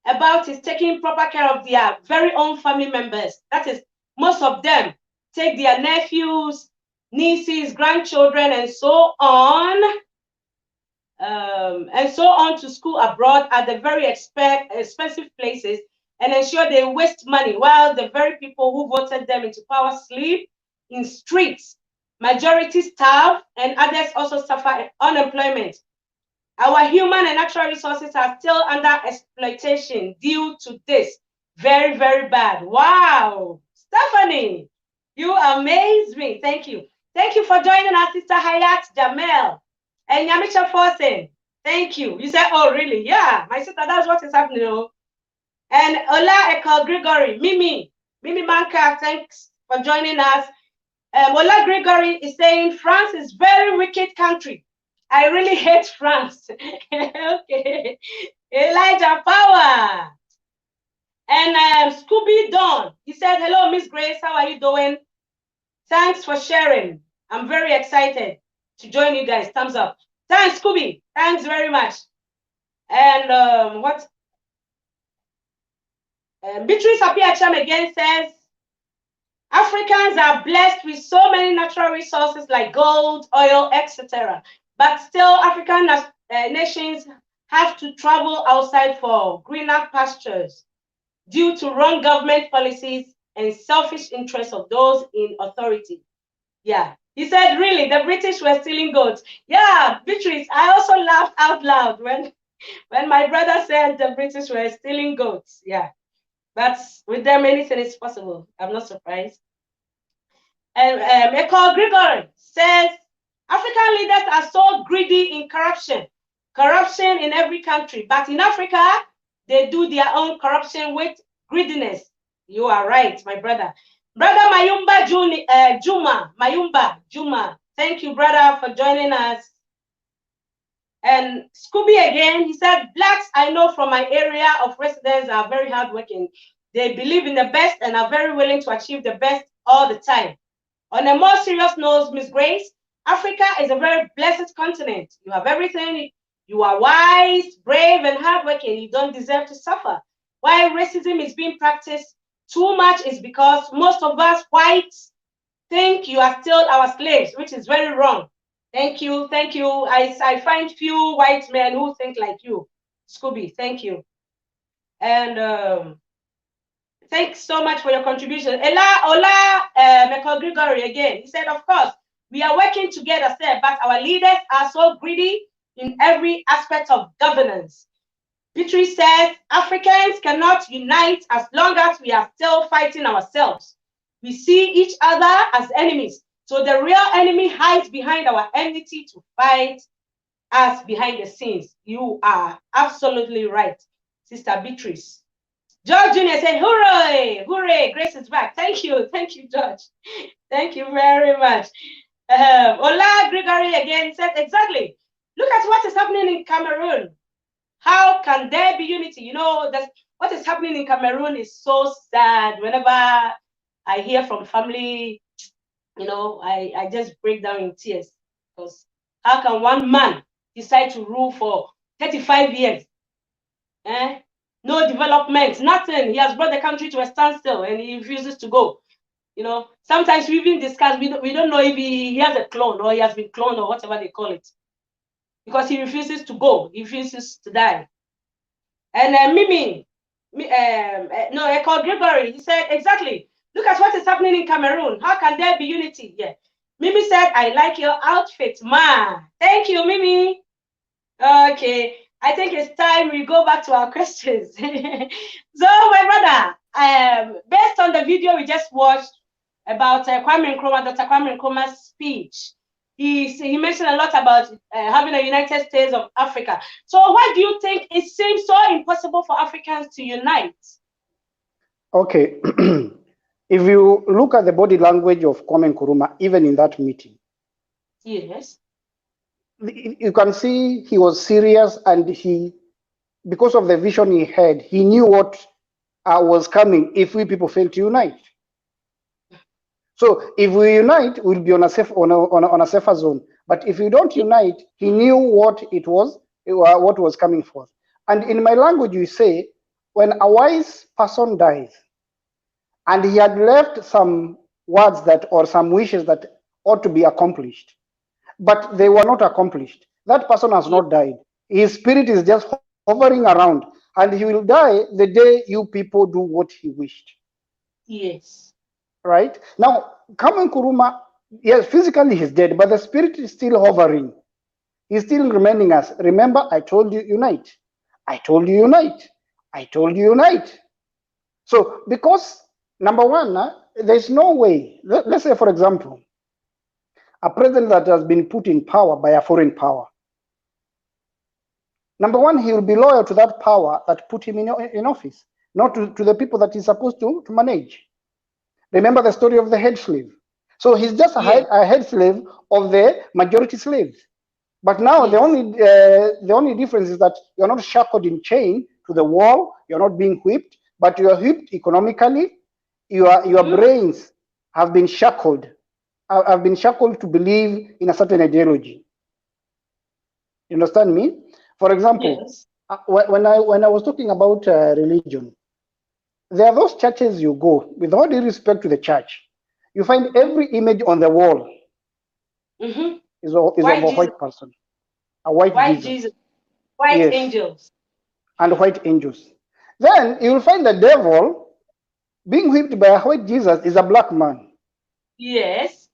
about is taking proper care of their very own family members. That is, most of them take their nephews, nieces, grandchildren, and so on, to school abroad at the very expensive places and ensure they waste money while the very people who voted them into power sleep in streets. Majority starve and others also suffer unemployment. Our human and natural resources are still under exploitation due to this. Very, very bad. Wow. Stephanie, you amaze me. Thank you. Thank you for joining us, Sister Hayat Jamel. And Yamisha Forsen, thank you. You said, oh, really? Yeah, my sister, that's what is happening. And Ola Ekal Gregory, Mimi Manka, thanks for joining us. Ola Gregory is saying, France is very wicked country. I really hate France. Okay. Elijah Power. And Scooby Dawn, he said, hello, Miss Grace, how are you doing? Thanks for sharing. I'm very excited to join you guys. Thumbs up. Thanks, Scooby. Thanks very much. And Beatrice Apiacham again says, Africans are blessed with so many natural resources like gold, oil, etc. But still, African nations have to travel outside for greener pastures due to wrong government policies and selfish interests of those in authority. Yeah. He said, really, the British were stealing goats. Yeah, Beatrice, I also laughed out loud when my brother said the British were stealing goats. Yeah. But with them, anything is possible. I'm not surprised. And Ecole Gregory says, African leaders are so greedy in corruption. Corruption in every country. But in Africa, they do their own corruption with greediness. You are right, my brother. Brother Mayumba Juma. Thank you, brother, for joining us. And Scooby again, he said, blacks I know from my area of residence are very hardworking. They believe in the best and are very willing to achieve the best all the time. On a more serious note, Miss Grace, Africa is a very blessed continent. You have everything. You are wise, brave, and hardworking. You don't deserve to suffer. Why racism is being practiced too much is because most of us whites think you are still our slaves, which is very wrong. Thank you. I find few white men who think like you, Scooby. Thank you. And thanks so much for your contribution. Ola Michael Gregory again. He said, of course, we are working together, sir, but our leaders are so greedy in every aspect of governance. Beatrice says, Africans cannot unite as long as we are still fighting ourselves. We see each other as enemies. So the real enemy hides behind our enmity to fight us behind the scenes. You are absolutely right, Sister Beatrice. George Jr. said, hooray, hooray, Grace is back. Thank you, George. Thank you very much. Ola Gregory again said, exactly. Look at what is happening in Cameroon. How can there be unity? You know, what is happening in Cameroon is so sad. Whenever I hear from family, you know, I just break down in tears. Because how can one man decide to rule for 35 years? No development, nothing. He has brought the country to a standstill and he refuses to go. You know, sometimes we even discuss, we don't know if he has a clone or he has been cloned or whatever they call it. Because he refuses to go, he refuses to die. And Eko Gregory, he said, exactly. Look at what is happening in Cameroon. How can there be unity? Yeah. Mimi said, I like your outfit, ma. Thank you, Mimi. Okay. I think it's time we go back to our questions. So, my brother, based on the video we just watched about Kwame Nkrumah, Dr. Kwame Nkrumah's speech, he mentioned a lot about having a United States of Africa. So why do you think it seems so impossible for Africans to unite? Okay. If you look at the body language of Kwame Nkrumah, even in that meeting, yes, you can see he was serious, and because of the vision he had, he knew what was coming if we people fail to unite. So if we unite, we'll be on a safer zone. But if we don't unite, he knew what was coming forth. And in my language, you say, when a wise person dies, and he had left some words or some wishes that ought to be accomplished, but they were not accomplished, that person has not died. His spirit is just hovering around, and he will die the day you people do what he wished. Yes. Right? Now, Kwame Nkrumah, yes, physically he's dead, but the spirit is still hovering. He's still reminding us, remember, I told you unite. I told you unite. I told you unite. So, because, number one, there's no way, let's say, for example, a president that has been put in power by a foreign power. Number one, he will be loyal to that power that put him in office, not to the people that he's supposed to manage. Remember the story of the head slave. So he's just a head slave of the majority slaves. But now the only difference is that you're not shackled in chain to the wall, you're not being whipped, but you are whipped economically. Your brains have been shackled. Have been shackled to believe in a certain ideology. You understand me? For example, when I was talking about religion, there are those churches you go, with all due respect to the church, you find every image on the wall is of a white person, a white Jesus. White angels. And white angels. Then you will find the devil being whipped by a white Jesus is a black man. Yes.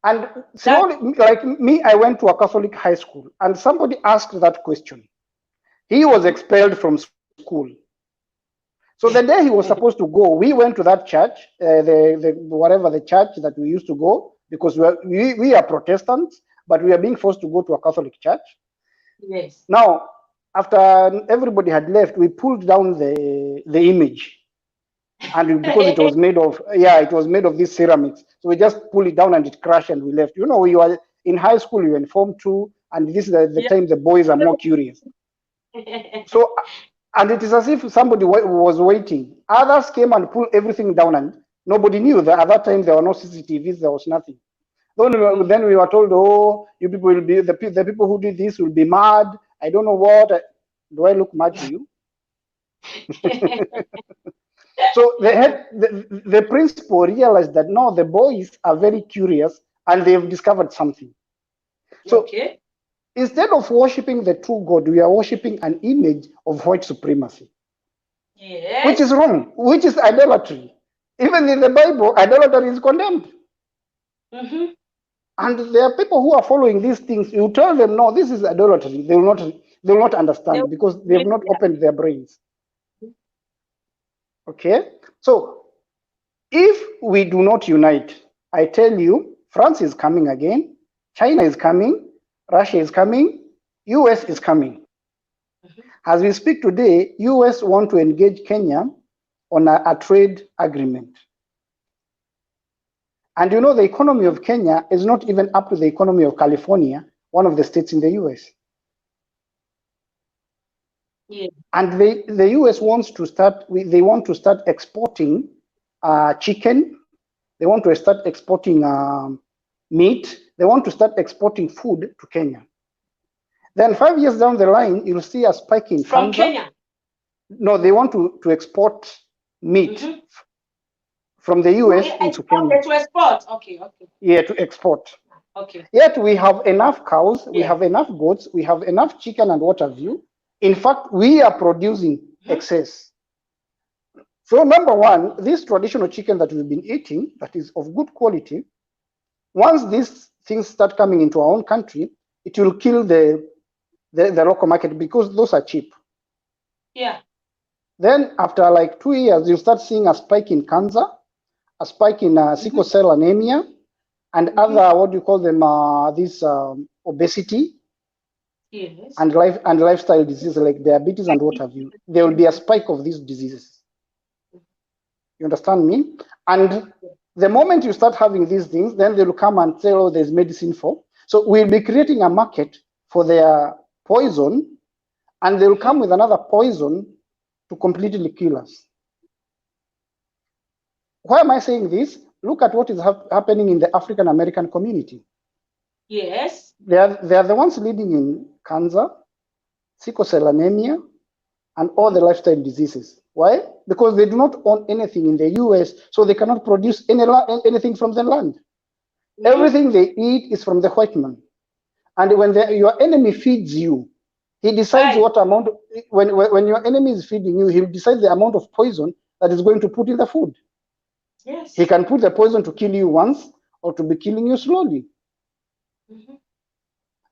And slowly, like me, I went to a Catholic high school, and somebody asked that question. He was expelled from school. So the day he was supposed to go, we went to that church, whatever the church that we used to go, because we are Protestants, but we are being forced to go to a Catholic church. Yes. Now, after everybody had left, we pulled down the image. And because it was made of, yeah, it was made of these ceramics. So we just pull it down and it crashed and we left. You know, you are in high school, you are in Form 2, and this is the time the boys are more curious. So, and it is as if somebody was waiting. Others came and pulled everything down, and nobody knew that at that time there were no CCTVs, there was nothing. Then we were told, oh, you people will be, the people who did this will be mad. I don't know what. Do I look mad to you? So the principal realized that no, the boys are very curious and they've discovered something. So instead of worshiping the true God, we are worshiping an image of white supremacy. Yes. Which is wrong, which is idolatry. Even in the Bible, idolatry is condemned. And there are people who are following these things. You tell them, no, this is idolatry. They will not understand because they have not opened their brains. Okay? So if we do not unite, I tell you, France is coming again, China is coming, Russia is coming, US is coming. As we speak today, US want to engage Kenya on a trade agreement. And you know, the economy of Kenya is not even up to the economy of California, one of the states in the US. Yeah. And the US wants to start, they want to start exporting chicken. They want to start exporting meat. They want to start exporting food to Kenya. Then 5 years down the line, you'll see a spike in from Kenya. Kenya. No, they want to export meat from the US into Kenya. To export. Okay. Yeah, to export. Okay. Yet we have enough cows, we have enough goats, we have enough chicken and what have you. In fact, we are producing excess. So number one, this traditional chicken that we've been eating, that is of good quality, once these things start coming into our own country, it will kill the local market because those are cheap. Yeah. Then after like 2 years, you start seeing a spike in cancer, a spike in sickle cell anemia, and other, what do you call them, this obesity, yes, and lifestyle diseases like diabetes and what have you. There will be a spike of these diseases. You understand me? And the moment you start having these things, then they will come and say, oh, there's medicine for. So we'll be creating a market for their poison, and they'll come with another poison to completely kill us. Why am I saying this? Look at what is happening in the African American community. Yes. They are the ones leading in cancer, sickle cell anemia, and all the lifestyle diseases. Why? Because they do not own anything in the US, so they cannot produce anything from the land. Everything they eat is from the white man. And when your enemy feeds you, he decides what amount, when your enemy is feeding you, he'll decide the amount of poison that is going to put in the food. Yes. He can put the poison to kill you once or to be killing you slowly.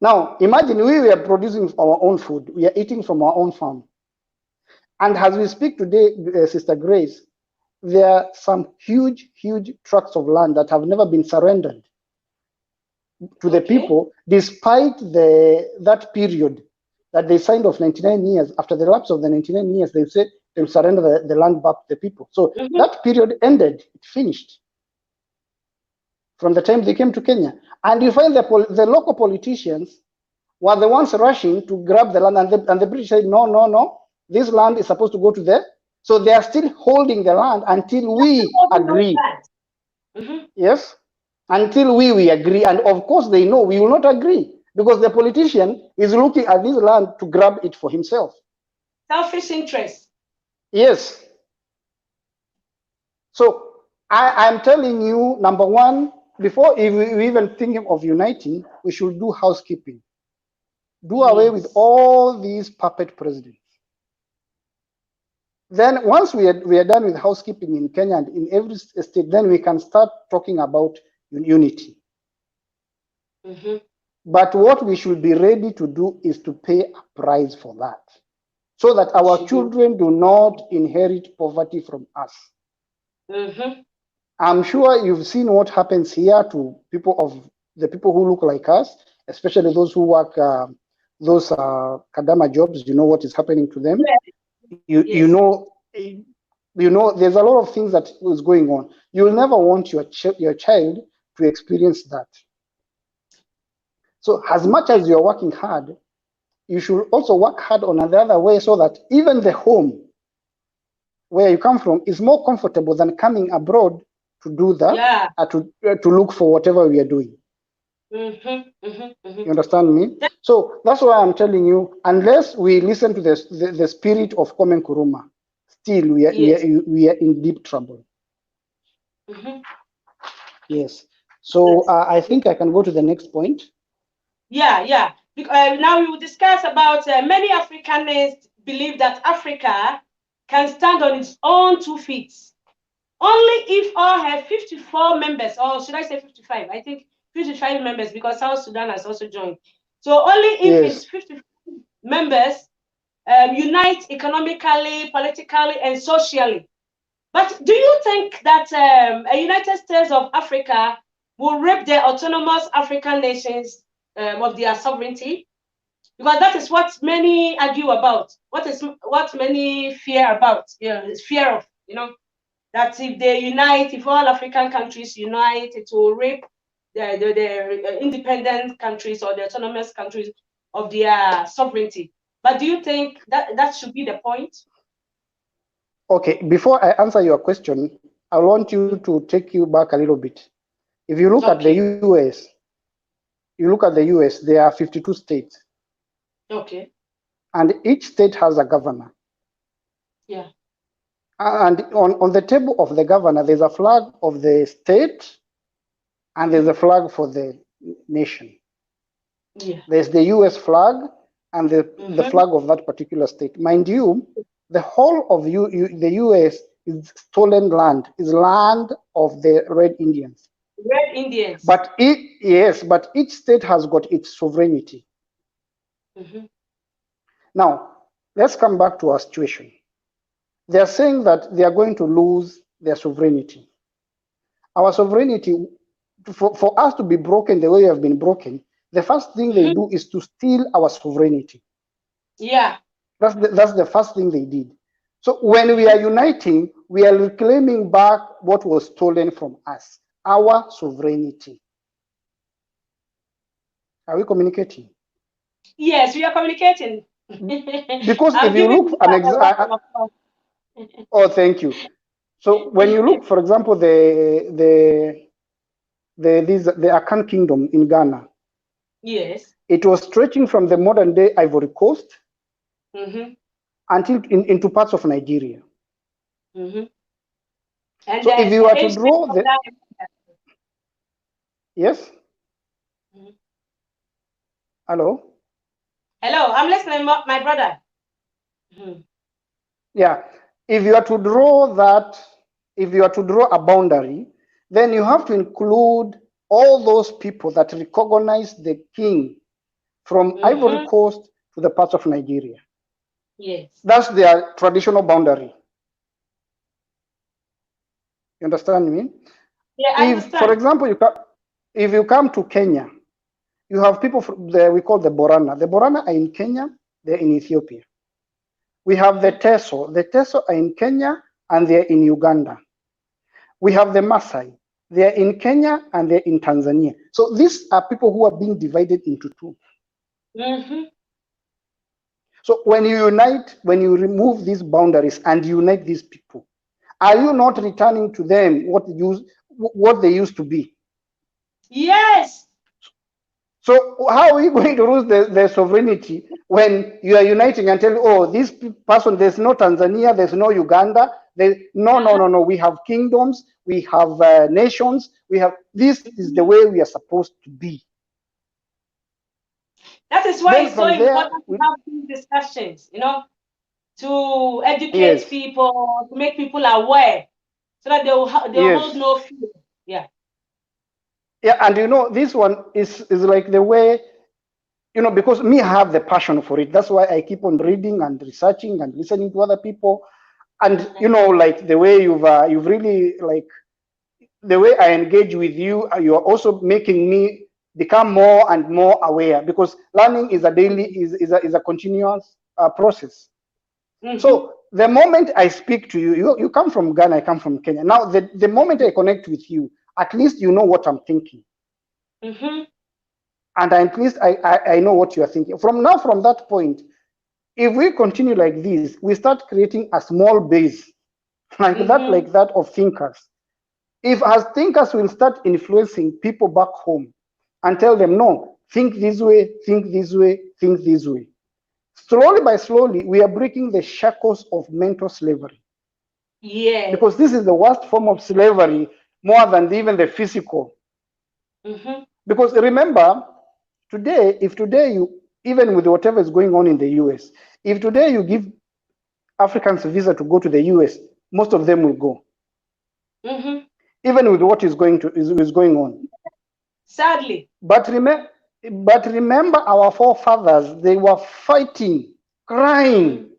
Now, imagine we are producing our own food. We are eating from our own farm. And as we speak today, Sister Grace, there are some huge tracts of land that have never been surrendered to the people, despite that period that they signed off 99 years. After the lapse of the 99 years, they said they'll surrender the land back to the people. So that period ended, it finished from the time they came to Kenya. And you find the local politicians were the ones rushing to grab the land, and the British said, no, this land is supposed to go to them. So they are still holding the land until we agree. Yes, until we agree. And of course they know we will not agree because the politician is looking at this land to grab it for himself. Selfish interest. Yes. So I'm telling you, number one, before we even think of uniting, we should do housekeeping. Do away with all these puppet presidents. Then once we are done with housekeeping in Kenya and in every state, then we can start talking about unity. But what we should be ready to do is to pay a price for that, so that our children do not inherit poverty from us. I'm sure you've seen what happens here to the people who look like us, especially those who work those kadama jobs. You know what is happening to them. You know, You know, there's a lot of things that is going on. You'll never want your child to experience that. So as much as you're working hard, you should also work hard on another way so that even the home where you come from is more comfortable than coming abroad to do that, to look for whatever we are doing. You understand me? So that's why I'm telling you, unless we listen to the spirit of Komen Kuruma, still we are in deep trouble. Yes. So I think I can go to the next point. Yeah. Now we will discuss about many Africanists believe that Africa can stand on its own 2 feet. Only if all have 54 members, or should I say 55? I think 55 members, because South Sudan has also joined. So only if it's 55 members unite economically, politically, and socially. But do you think that a United States of Africa will rip the autonomous African nations of their sovereignty? Because that is what many argue about. What many fear about? Fear of, that if they unite, if all African countries unite, it will rip the independent countries or the autonomous countries of their sovereignty. But do you think that should be the point? Okay, before I answer your question, I want you to take you back a little bit. If you look at the US, there are 52 states. Okay. And each state has a governor. Yeah. And on the table of the governor, there's a flag of the state and there's a flag for the nation. Yeah. There's the US flag and the flag of that particular state. Mind you, the whole of the US is stolen land, is land of the Red Indians. Red Indians. But each state has got its sovereignty. Now, let's come back to our situation. They are saying that they are going to lose their sovereignty. Our sovereignty, for us to be broken the way we have been broken, the first thing they do is to steal our sovereignty. Yeah. That's the first thing they did. So when we are uniting, we are reclaiming back what was stolen from us, our sovereignty. Are we communicating? Yes, we are communicating. Because if you look an example, oh, thank you. So when you look, for example, the Akan Kingdom in Ghana, yes, it was stretching from the modern day Ivory Coast until into parts of Nigeria. And so if you were to draw the yes, hello, I'm listening, my brother. Yeah, if you are to draw that, if you are to draw a boundary, then you have to include all those people that recognize the king from Ivory Coast to the parts of Nigeria. Yes. That's their traditional boundary. You understand me? Yeah, I understand. For example, if you come to Kenya, you have people there we call the Borana. The Borana are in Kenya, they're in Ethiopia. We have the Teso. The Teso are in Kenya and they're in Uganda. We have the Maasai. They're in Kenya and they're in Tanzania. So these are people who are being divided into two. So when you unite, when you remove these boundaries and unite these people, are you not returning to them what they used to be? Yes. So how are we going to lose their sovereignty when you are uniting and tell, oh, this person, there's no Tanzania, there's no Uganda, no. We have kingdoms, we have nations, this is the way we are supposed to be. That is why it's so important to have these discussions, to educate people, to make people aware, so that they'll hold no fear. Yeah. Yeah, and this one is like the way, because me, I have the passion for it. That's why I keep on reading and researching and listening to other people. And, like the way you've really, like, the way I engage with you, you're also making me become more and more aware, because learning is a daily, is a continuous process. So the moment I speak to you, you come from Ghana, I come from Kenya. Now, the moment I connect with you, at least you know what I'm thinking. And at least I know what you are thinking. From that point, if we continue like this, we start creating a small base like that of thinkers. If as thinkers will start influencing people back home and tell them, no, think this way, think this way, think this way. Slowly by slowly, we are breaking the shackles of mental slavery. Yeah. Because this is the worst form of slavery, more than even the physical. Because remember, if today you, even with whatever is going on in the US, if today you give Africans a visa to go to the US, most of them will go. Even with what is going on. Sadly. But remember our forefathers, they were fighting, crying,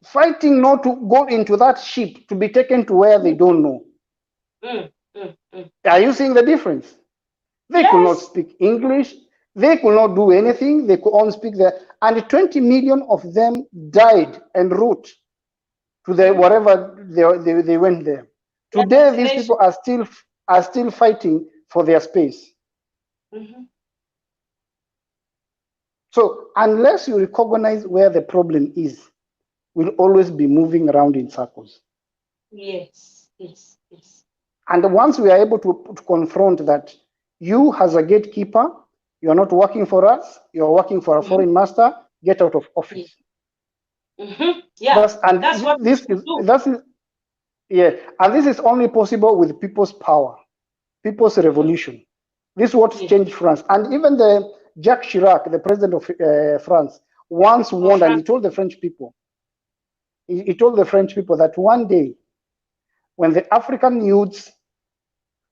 fighting not to go into that ship to be taken to where they don't know. Are you seeing the difference? They could not speak English. They could not do anything. They could only speak there. And 20 million of them died en route to the wherever they went there. Today, these people are still fighting for their space. So unless you recognize where the problem is, we'll always be moving around in circles. Yes. And once we are able to confront that, you as a gatekeeper, you're not working for us, you're working for a foreign master, get out of office. Yeah, that's what this is only possible with people's power, people's revolution. This is what changed France. And even the Jacques Chirac, the president of France, once warned, and he told the French people, that one day, when the African youths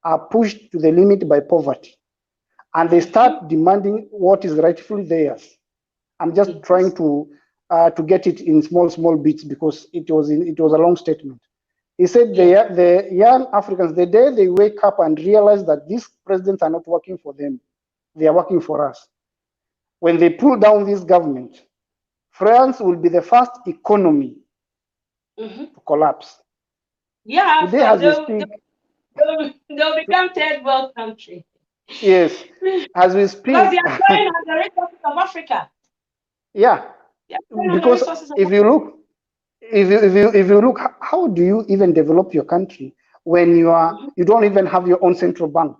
are pushed to the limit by poverty, and they start demanding what is rightfully theirs. I'm just trying to get it in small bits because it was a long statement. He said the young Africans, the day they wake up and realize that these presidents are not working for them, they are working for us. When they pull down this government, France will be the first economy to collapse. Yeah, today, as we speak, they'll become third world country. Yes, as we speak. Because they are trying on the resources of Africa. Yeah, because if you look, how do you even develop your country when you don't even have your own central bank?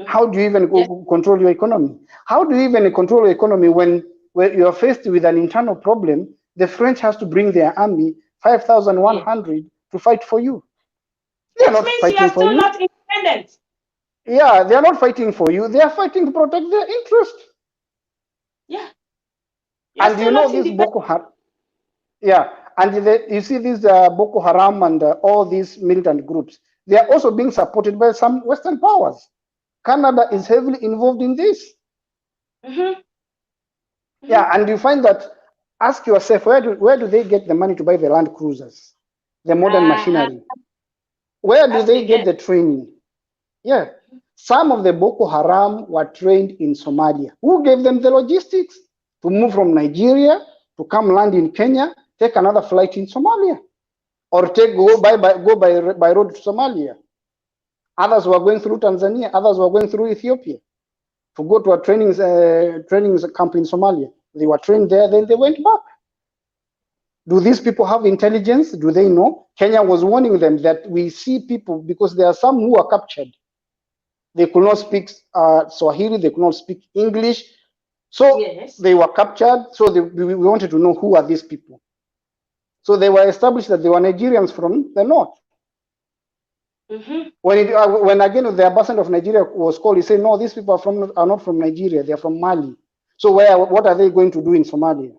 How do you even control your economy? How do you even control your economy when you are faced with an internal problem? The French has to bring their army 5,100 to fight for you. They are not fighting for you. Not independent. Yeah, they are not fighting for you. They are fighting to protect their interest. Yeah. And you know this Boko Haram. Yeah, and you see these Boko Haram and all these militant groups. They are also being supported by some Western powers. Canada is heavily involved in this. Yeah, and you find that, ask yourself, where do they get the money to buy the land cruisers, the modern machinery? Where do they get the training? Yeah, some of the Boko Haram were trained in Somalia. Who gave them the logistics to move from Nigeria to come land in Kenya, take another flight in Somalia, or go by road to Somalia? Others were going through Tanzania. Others were going through Ethiopia to go to a training camp in Somalia. They were trained there, then they went back. Do these people have intelligence? Do they know? Kenya was warning them that we see people, because there are some who are captured. They could not speak Swahili. They could not speak English. So they were captured. So we wanted to know who are these people. So they were established that they were Nigerians from the north. When again the ambassador of Nigeria was called, he said, no, these people are not from Nigeria. They are from Mali. So what are they going to do in Somalia?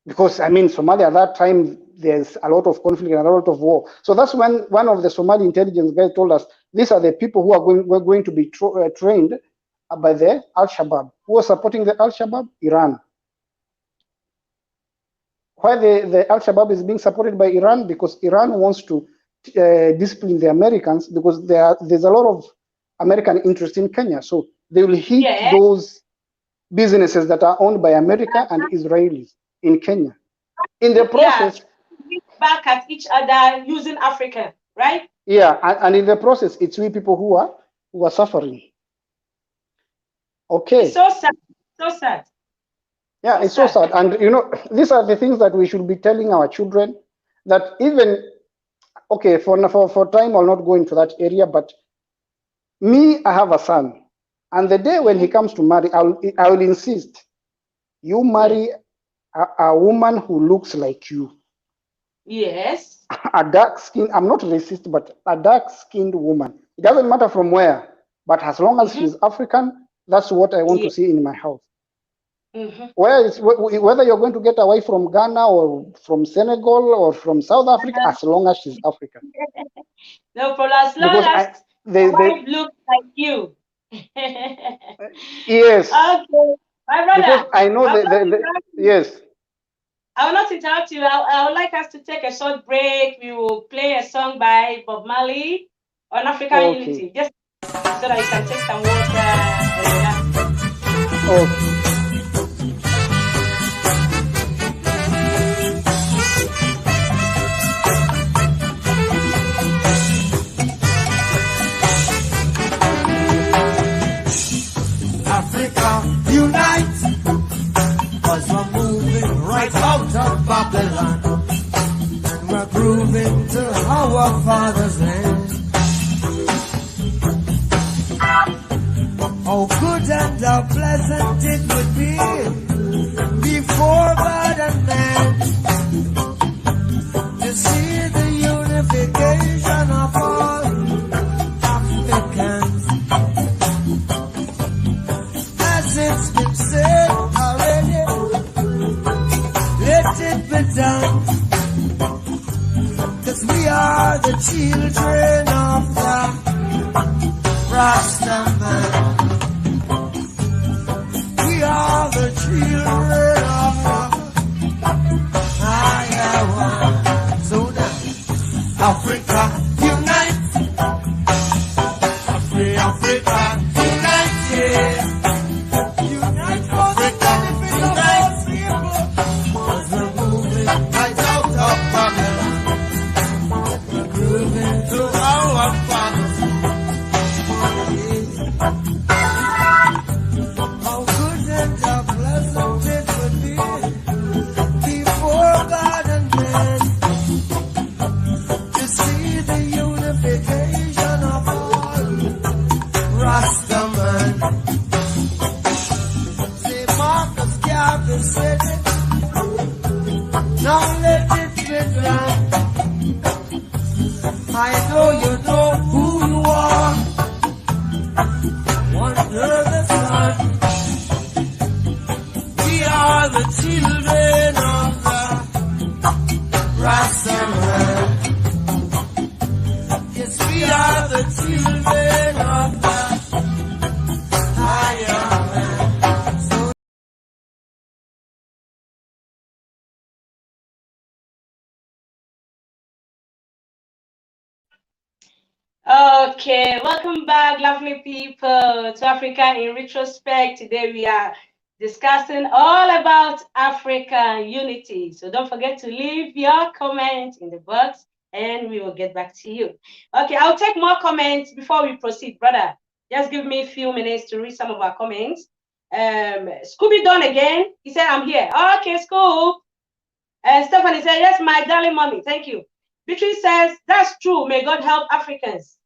Because, I mean, Somalia at that time, there's a lot of conflict and a lot of war. So that's when one of the Somali intelligence guys told us, these are the people who are going to be trained by the Al-Shabaab. Who are supporting the Al-Shabaab? Iran. Why the Al-Shabaab is being supported by Iran? Because Iran wants to discipline the Americans, because there's a lot of American interest in Kenya. So they will hit those businesses that are owned by America and Israelis. in Kenya. In the process, back at each other using Africa, right? yeah, and in the process, it's we people who are suffering. Okay. It's so sad. So sad. Yeah, it's so sad. And these are the things that we should be telling our children, that even, okay, for time I'll not go into that area, but me, I have a son. And the day when he comes to marry, I will insist, you marry a woman who looks like you. Yes. A dark skinned, I'm not racist, but a dark skinned woman. It doesn't matter from where, but as long as she's African, that's what I want to see in my house. Whether you're going to get a wife from Ghana or from Senegal or from South Africa, as long as she's African. No problem. As long as the wife looks like you. Yes. Okay. My brother. Because I know yes. I will not interrupt you. I would like us to take a short break. We will play a song by Bob Marley on African Unity, just so that you can take some water. Okay. Africa, unite! 'Cause we're moving right out of Babylon, and we're grooving to our father's land. How good and how pleasant it would be before God and man to see the unification of all Africans. As it's been said already, let it be done, 'cause we are the children of the Rastaman. We are the children of the higher one. So now, Africa, unite! Africa, unite, yeah! Unite for the benefit of all people. 'Cause we're moving right out of Babylon. We're grooving to our father's. How good and how pleasant it would be before God and man to see the unification of all Rastaman. Say Marcus Garvey said it. Now let it be done. I know you know who you are. Under the sun, we are the children of the Rastaman. Yes, we are the children of the higher man. So okay, welcome back, lovely people, to Africa in Retrospect. Today we are discussing all about African unity. So don't forget to leave your comment in the box and we will get back to you. Okay, I'll take more comments before we proceed, brother. Just give me a few minutes to read some of our comments. Scooby Don again, he said, I'm here. Okay, Scoob. And Stephanie said, yes, my darling mommy, thank you. Beatrice says, that's true, may God help Africans.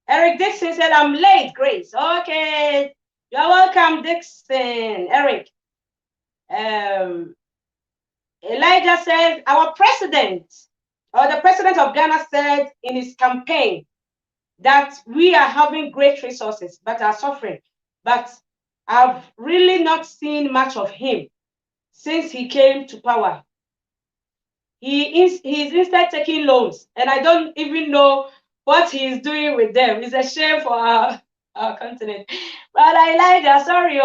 Eric Dixon said, I'm late, Grace. Okay, you're welcome, Dixon. Eric. Elijah says, our president, or the president of Ghana said in his campaign that we are having great resources, but are suffering. But I've really not seen much of him since he came to power. He's instead taking loans, and I don't even know what he's doing with them. It's a shame for our continent. But Elijah, sorry,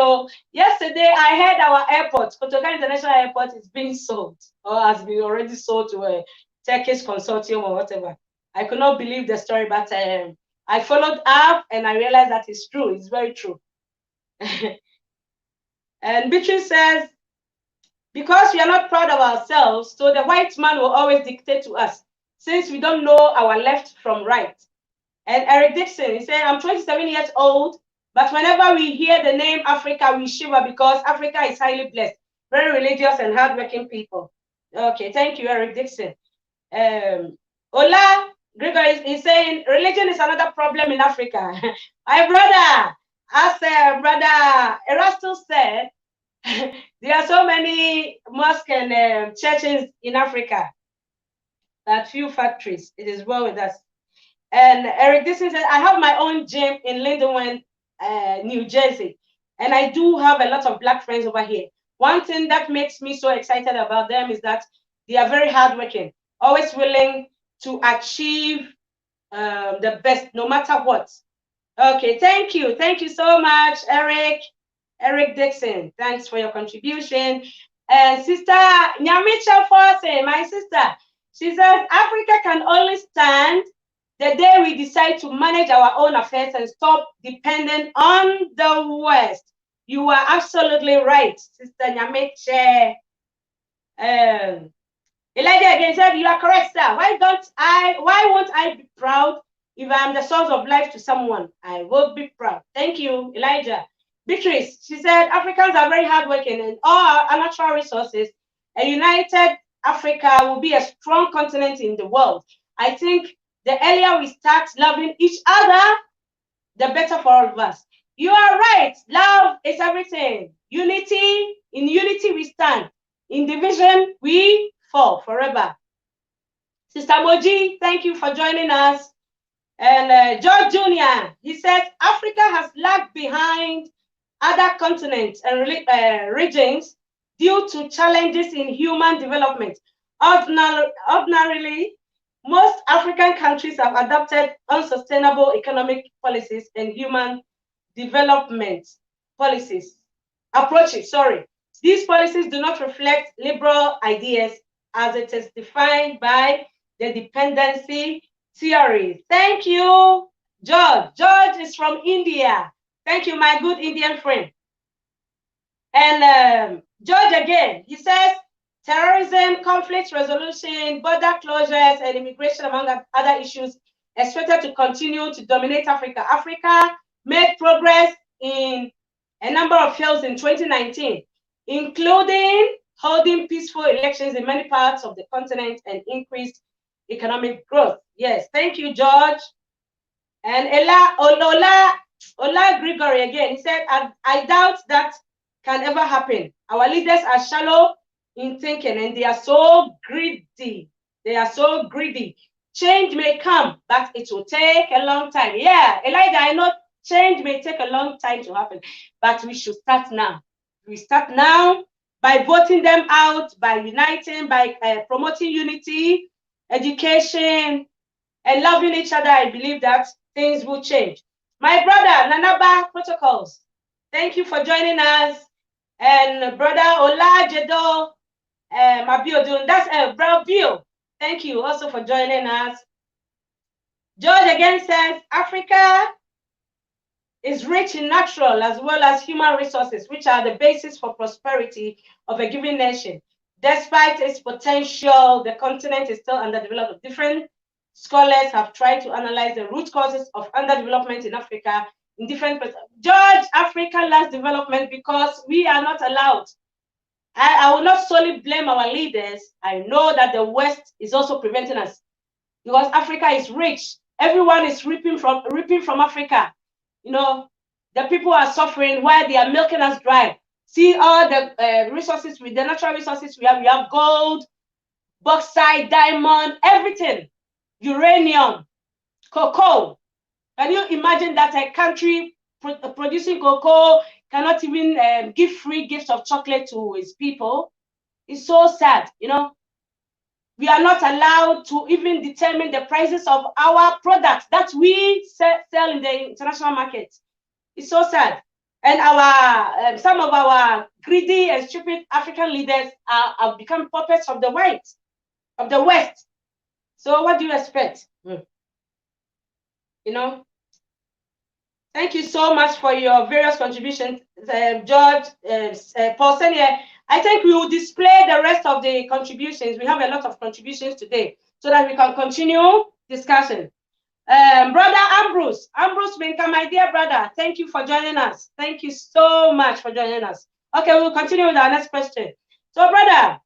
yesterday I heard our airport, Kotoka International Airport, is being sold, or has been already sold to a Turkish consortium or whatever. I could not believe the story, but I followed up and I realized that it's true. It's very true. And Beatrice says, Because we are not proud of ourselves, so the white man will always dictate to us, since we don't know our left from right. And Eric Dixon, he said, I'm 27 years old, but whenever we hear the name Africa, we shiver because Africa is highly blessed, very religious and hardworking people. Okay, thank you, Eric Dixon. Ola Gregory is saying, religion is another problem in Africa. My brother, as brother Erastus said, there are so many mosques and churches in Africa, that few factories. It is well with us. And Eric Dixon said, I have my own gym in Lindenwood, New Jersey, and I do have a lot of black friends over here. One thing that makes me so excited about them is that they are very hardworking, always willing to achieve the best, no matter what. Okay, thank you. Thank you so much, Eric. Eric Dixon, thanks for your contribution. And Sister Nyamicha Forse, my sister, she says, Africa can only stand the day we decide to manage our own affairs and stop depending on the West. You are absolutely right, Sister Nyamicha. Elijah again said, you are correct, sir. Why won't I be proud if I am the source of life to someone? I will be proud. Thank you, Elijah. Beatrice, she said, Africans are very hardworking and all our natural resources. A united Africa will be a strong continent in the world. I think the earlier we start loving each other, the better for all of us. You are right. Love is everything. Unity, in unity we stand. In division, we fall forever. Sister Moji, thank you for joining us. And George Jr., he says, Africa has lagged behind other continents and regions due to challenges in human development. Ordinarily, most African countries have adopted unsustainable economic policies and human development approaches. These policies do not reflect liberal ideas as it is defined by the dependency theory. Thank you, George. George is from India. Thank you, my good Indian friend. And George again, he says, terrorism, conflict resolution, border closures, and immigration, among other issues, expected to continue to dominate Africa. Africa made progress in a number of fields in 2019, including holding peaceful elections in many parts of the continent and increased economic growth. Yes, thank you, George. And Ola Gregory again, he said, I doubt that can ever happen. Our leaders are shallow in thinking and they are so greedy. They are so greedy. Change may come, but it will take a long time. Yeah, Elijah, I know change may take a long time to happen, but we should start now. We start now by voting them out, by uniting, by promoting unity, education, and loving each other. I believe that things will change. My brother, Nanaba Protocols, thank you for joining us. And brother Olajedo Mabiodun, that's Brother Bill. Thank you also for joining us. George again says, Africa is rich in natural as well as human resources, which are the basis for prosperity of a given nation. Despite its potential, the continent is still underdeveloped. Different scholars have tried to analyze the root causes of underdevelopment in Africa in different places. George, Africa lacks development because we are not allowed. I will not solely blame our leaders. I know that the West is also preventing us because Africa is rich. Everyone is reaping from Africa. You know, the people are suffering while they are milking us dry. See all the resources, with the natural resources we have. We have gold, bauxite, diamond, everything, uranium, cocoa. Can you imagine that a country producing cocoa cannot even give free gifts of chocolate to its people? It's so sad, you know. We are not allowed to even determine the prices of our products that we sell in the international market. It's so sad. And our some of our greedy and stupid African leaders have become puppets of the West. So what do you expect? You know. Thank you so much for your various contributions, George, Paul Senior. I think we will display the rest of the contributions. We have a lot of contributions today so that we can continue discussing. Brother Ambrose Minka, my dear brother, thank you for joining us. Thank you so much for joining us. Okay, we'll continue with our next question. So, brother,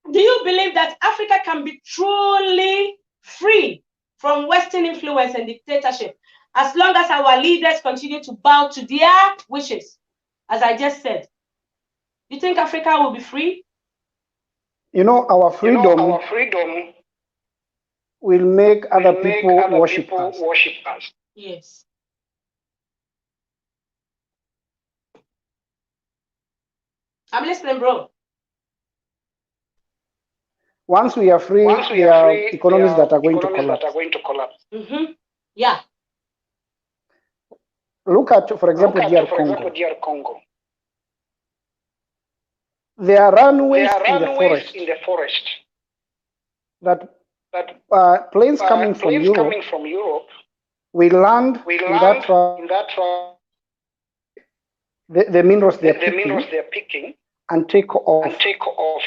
do you believe that Africa can be truly free from Western influence and dictatorship as long as our leaders continue to bow to their wishes, as I just said? You think Africa will be free? You know, our freedom will make other people worship us. Yes. I'm listening, bro. Once we are free, there are economies that are going to collapse. Mm-hmm. Yeah. Look at, for example, DR Congo. There are runways in the forest that planes coming from Europe will land in that the minerals they're picking and take off.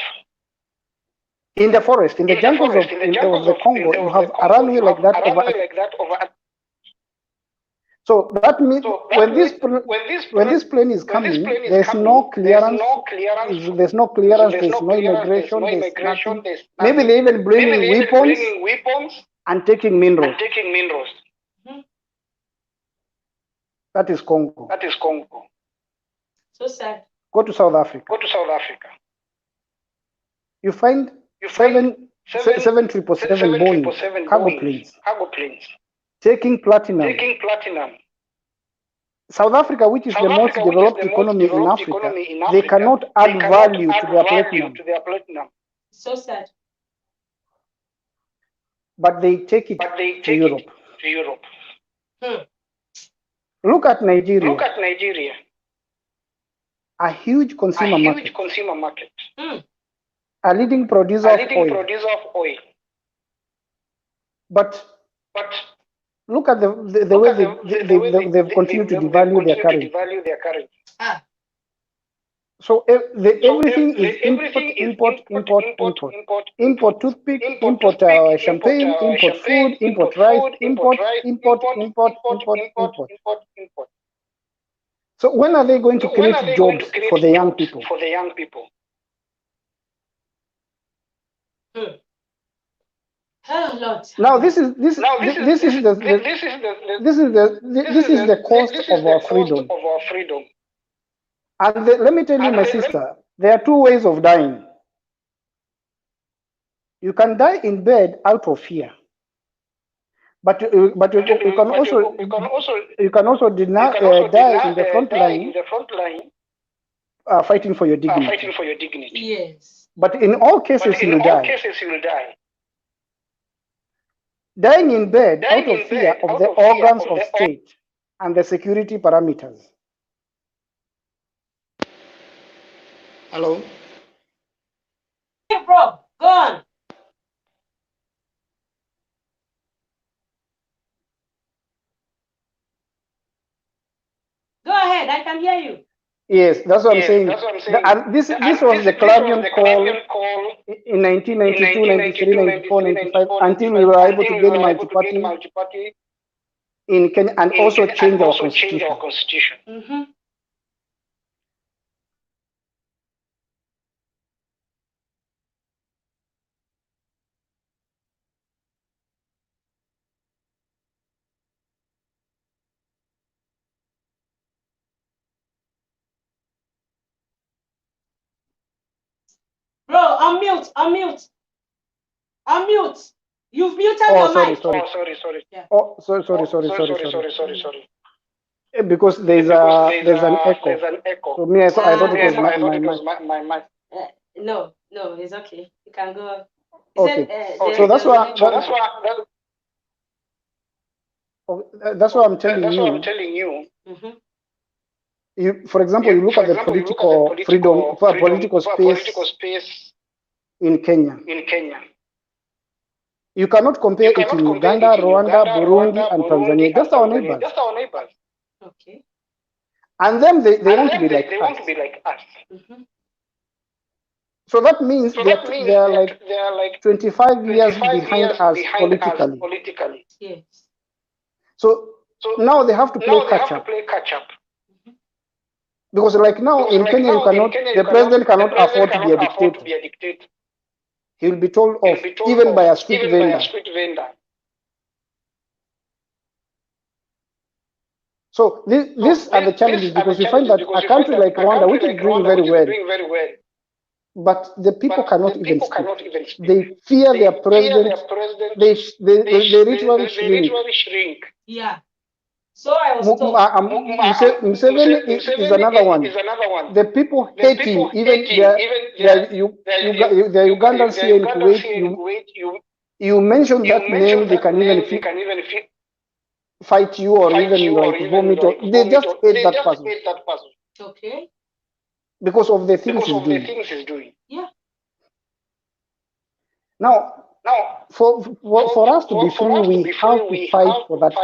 In the forest, in the jungles of the Congo, you have a runway like that over. So that means when this plane is coming, there's no clearance. There's no immigration. There's nothing. Maybe they even bringing weapons and taking minerals. Mm-hmm. That is Congo. So sad. Go to South Africa. You find 777 Boeing cargo planes taking platinum. South Africa, which is the most developed economy in Africa, they cannot add value to their platinum. So sad. But they take it to Europe. Look at Nigeria. A huge consumer market. A leading producer of oil. But look at the way they've continued to devalue their currency. So everything is import. Import toothpick, import champagne, import food, import rice, import. So when are they going to create jobs for the young people? Oh Lord. Now this is the cost of our freedom. And let me tell you, my sister, there are two ways of dying. You can die in bed out of fear, but you can also die in the front line, fighting for your dignity. Yes. But in all cases, you will die. Dying in bed out of fear of the organs of state and the security parameters. Hello? Hey, bro, go on. Go ahead, I can hear you. Yes, that's what I'm saying. And this was the clarion call in 1992, 93, 94, 95, until we were able to gain multi-party in Kenya and also change our constitution. Mm-hmm. Bro, unmute. You've muted your mic. Sorry. Yeah. Oh, sorry. Because there's an echo. So me, I thought it was my mic. No, it's okay. You can go. Okay. So that's why I'm telling you. Mm-hmm. For example, you look at the political freedom, political space in Kenya. You cannot compare it in Uganda, Rwanda, Burundi, and Tanzania. Just our neighbors. Okay. And then they want to be like us. Mm-hmm. So that means they are like 25 years behind us politically. Yes. So now they have to play catch up. Because like now in Kenya, the president cannot afford to be a dictator. He will be told off, even by a street vendor. So these are the challenges, because we find that a country like Rwanda, which is doing very well, but the people cannot even speak. They fear their president. They literally shrink. Yeah. So I was told. Museveni is another one. The people hate him. Even the Ugandans here in Kuwait, you mention that name, they can even fight you or even like vomit. They just hate that person. Okay. Because of the things he's doing. Yeah. Now, for us to be free, we have to fight for that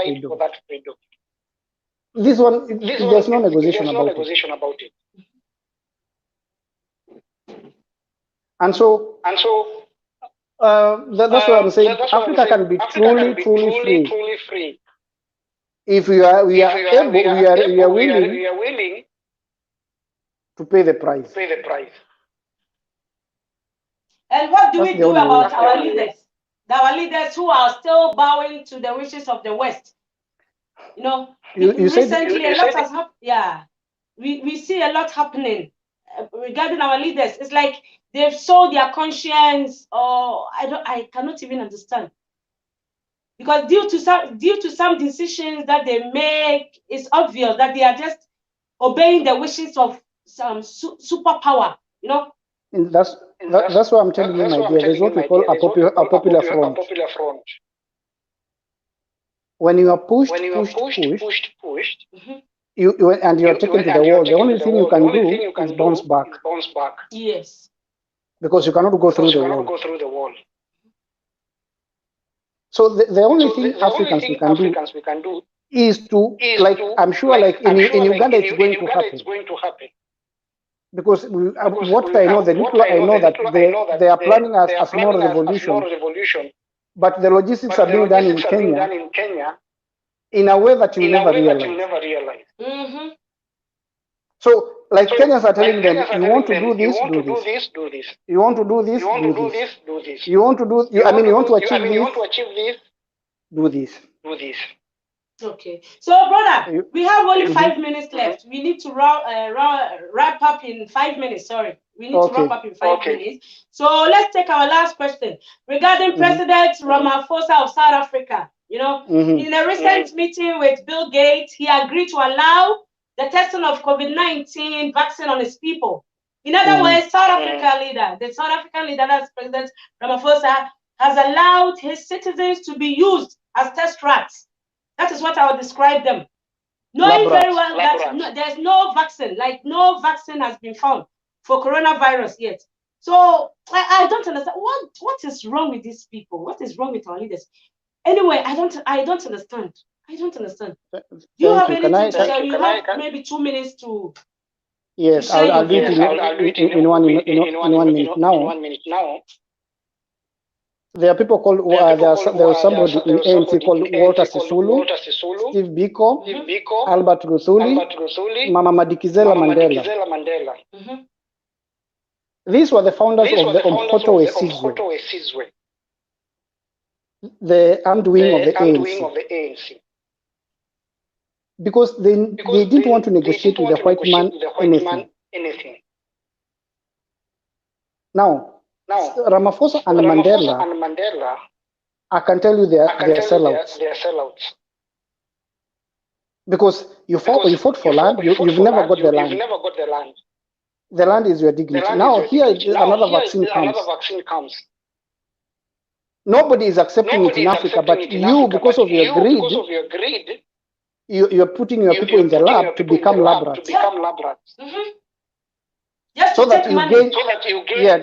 freedom. This one, there's no negotiation about it. And so that's what I'm saying. Africa can be truly free if we are willing to pay the price. And what do we do about our leaders? Our leaders who are still bowing to the wishes of the West. You know, recently a lot has happened. Yeah, we see a lot happening regarding our leaders. It's like they've sold their conscience, or I cannot even understand. Because due to some decisions that they make, it's obvious that they are just obeying the wishes of some superpower. You know. And that's what I'm telling you, my dear. There's what we call a popular front. When you are pushed, you and you are taken to the wall, the only thing you can do is bounce back. Yes. Because you cannot go through the wall. So the only thing Africans we can do is to, like, I'm sure, like in Uganda, it's going to happen. Because what I know, I know that they are planning a small revolution, but the logistics are being done in Kenya in a way that you will never realize. Mm-hmm. So, like Kenyans are telling them, you want to do this, do this. You want to do this, do this. You want to achieve this, do this. Okay. So, brother, we have only 5 minutes left. We need to wrap up in 5 minutes. Sorry. We need to wrap up in 5 minutes. So, let's take our last question regarding President Ramaphosa of South Africa. You know, in a recent meeting with Bill Gates, he agreed to allow the testing of COVID-19 vaccine on his people. In other words, the South African leader, that's President Ramaphosa, has allowed his citizens to be used as test rats. That is what I would describe them. Knowing very well that there's no vaccine, no vaccine has been found for coronavirus yet. So I don't understand. What is wrong with these people? What is wrong with our leaders? Anyway, I don't understand. Do you have anything to say? You have maybe 2 minutes to. Yes, I'll do it in 1 minute. Now, there are people called, there was somebody in ANC called Walter Sisulu, Steve Biko, Albert Luthuli, Mama Madikizela Mandela. These were the founders of the Umkhonto we Sizwe, the armed wing of the ANC. Because they didn't want to negotiate with the white man anything. Now, Ramaphosa and Mandela, I can tell you they are sellouts. Because you fought for land, you've never got the land. The land is your dignity. Now here another vaccine comes. Nobody is accepting it in Africa, but you, because of your greed, you're putting your people in the lab to become lab rats. Just so that you gain,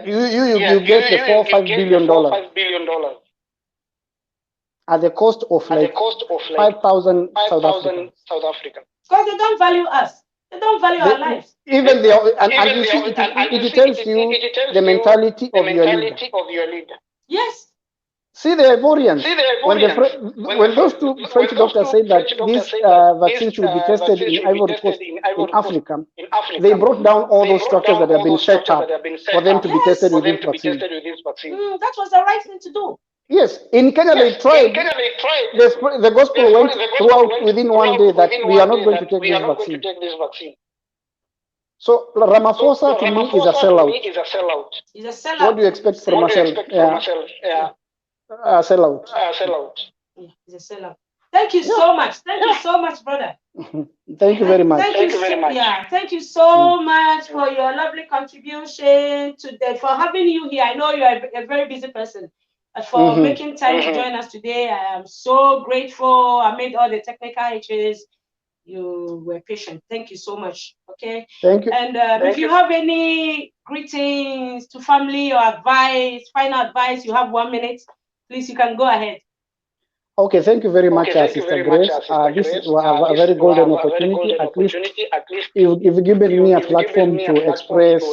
you get the $4-5 billion at the cost of like 5,000 South Africans. Because they don't value us. They don't value our lives. Even and you see, it tells you the mentality of your leader. Yes. See the Ivorians. When those two French doctors said that this vaccine should be tested in Ivory Coast, in Africa, they brought down all those structures that have been set up for them to be tested with this vaccine. That was the right thing to do. Yes, in Kenya they tried. The gospel went throughout within one day that we are not going to take this vaccine. So Ramaphosa to me is a sellout. He's a sellout. What do you expect from a sellout? Sellout. Yeah, he's a sellout. Thank you so much. Thank you so much, brother. Thank you very much. Thank you very much. Yeah, thank you so much for your lovely contribution today, for having you here. I know you are a very busy person. For making time to join us today. I am so grateful. I made all the technical issues. You were patient. Thank you so much. Okay. Thank you. And if you have any greetings to family or advice, final advice, you have 1 minute. Please, you can go ahead. Okay, thank you very much, Sister Grace. This is a very golden opportunity. At least you've given me a platform to express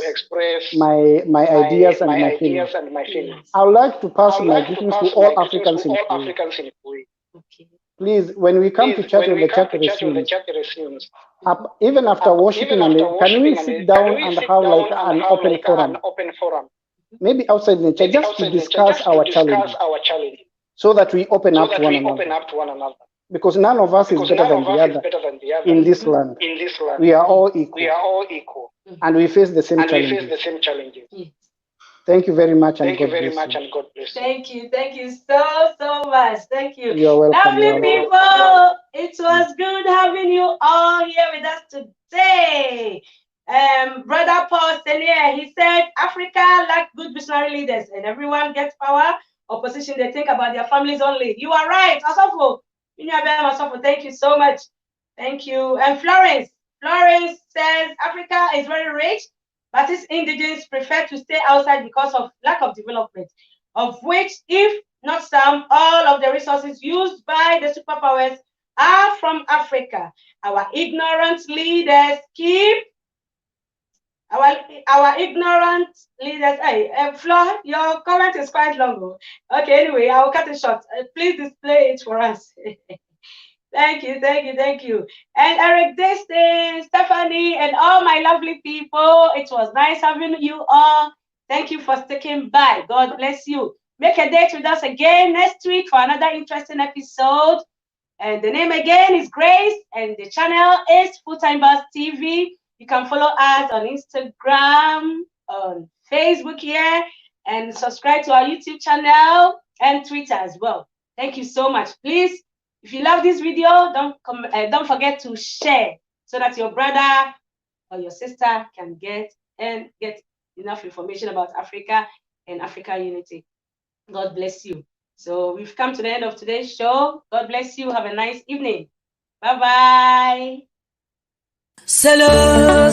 my ideas and my feelings. I would like to pass my greetings to all Africans in Kuwait. Okay. Please, when we come to chat when the chat resumes, even after worshiping, can we sit down and have like an open forum? Maybe outside the church, just to discuss our challenges, so that we open up to one another. Because none of us is better than the other in this land. We are all equal. And we face the same challenges. Yes. Thank you very much, and God bless you. Thank you so much. Thank you. You're welcome. Lovely people, it was good having you all here with us today. Brother Paul Senior, he said, Africa lack good visionary leaders, and everyone gets power or position. They think about their families only. You are right. Asofo, thank you so much. Thank you. And Florence says, Africa is very rich, but its indigenous prefer to stay outside because of lack of development, of which, if not some, all of the resources used by the superpowers are from Africa. Our ignorant leaders keep our ignorant leaders. Hey, Flo, your comment is quite long. Okay, anyway, I will cut it short. Please display it for us. Thank you. And Eric Destin, Stephanie, and all my lovely people. It was nice having you all. Thank you for sticking by. God bless you. Make a date with us again next week for another interesting episode. And the name again is Grace, and the channel is Full Time Boss TV. You can follow us on Instagram, on Facebook here, and subscribe to our YouTube channel and Twitter as well. Thank you so much. Please, if you love this video, don't forget to share so that your brother or your sister can get enough information about Africa and Africa unity. God bless you. So we've come to the end of today's show. God bless you. Have a nice evening. Bye-bye. Solo.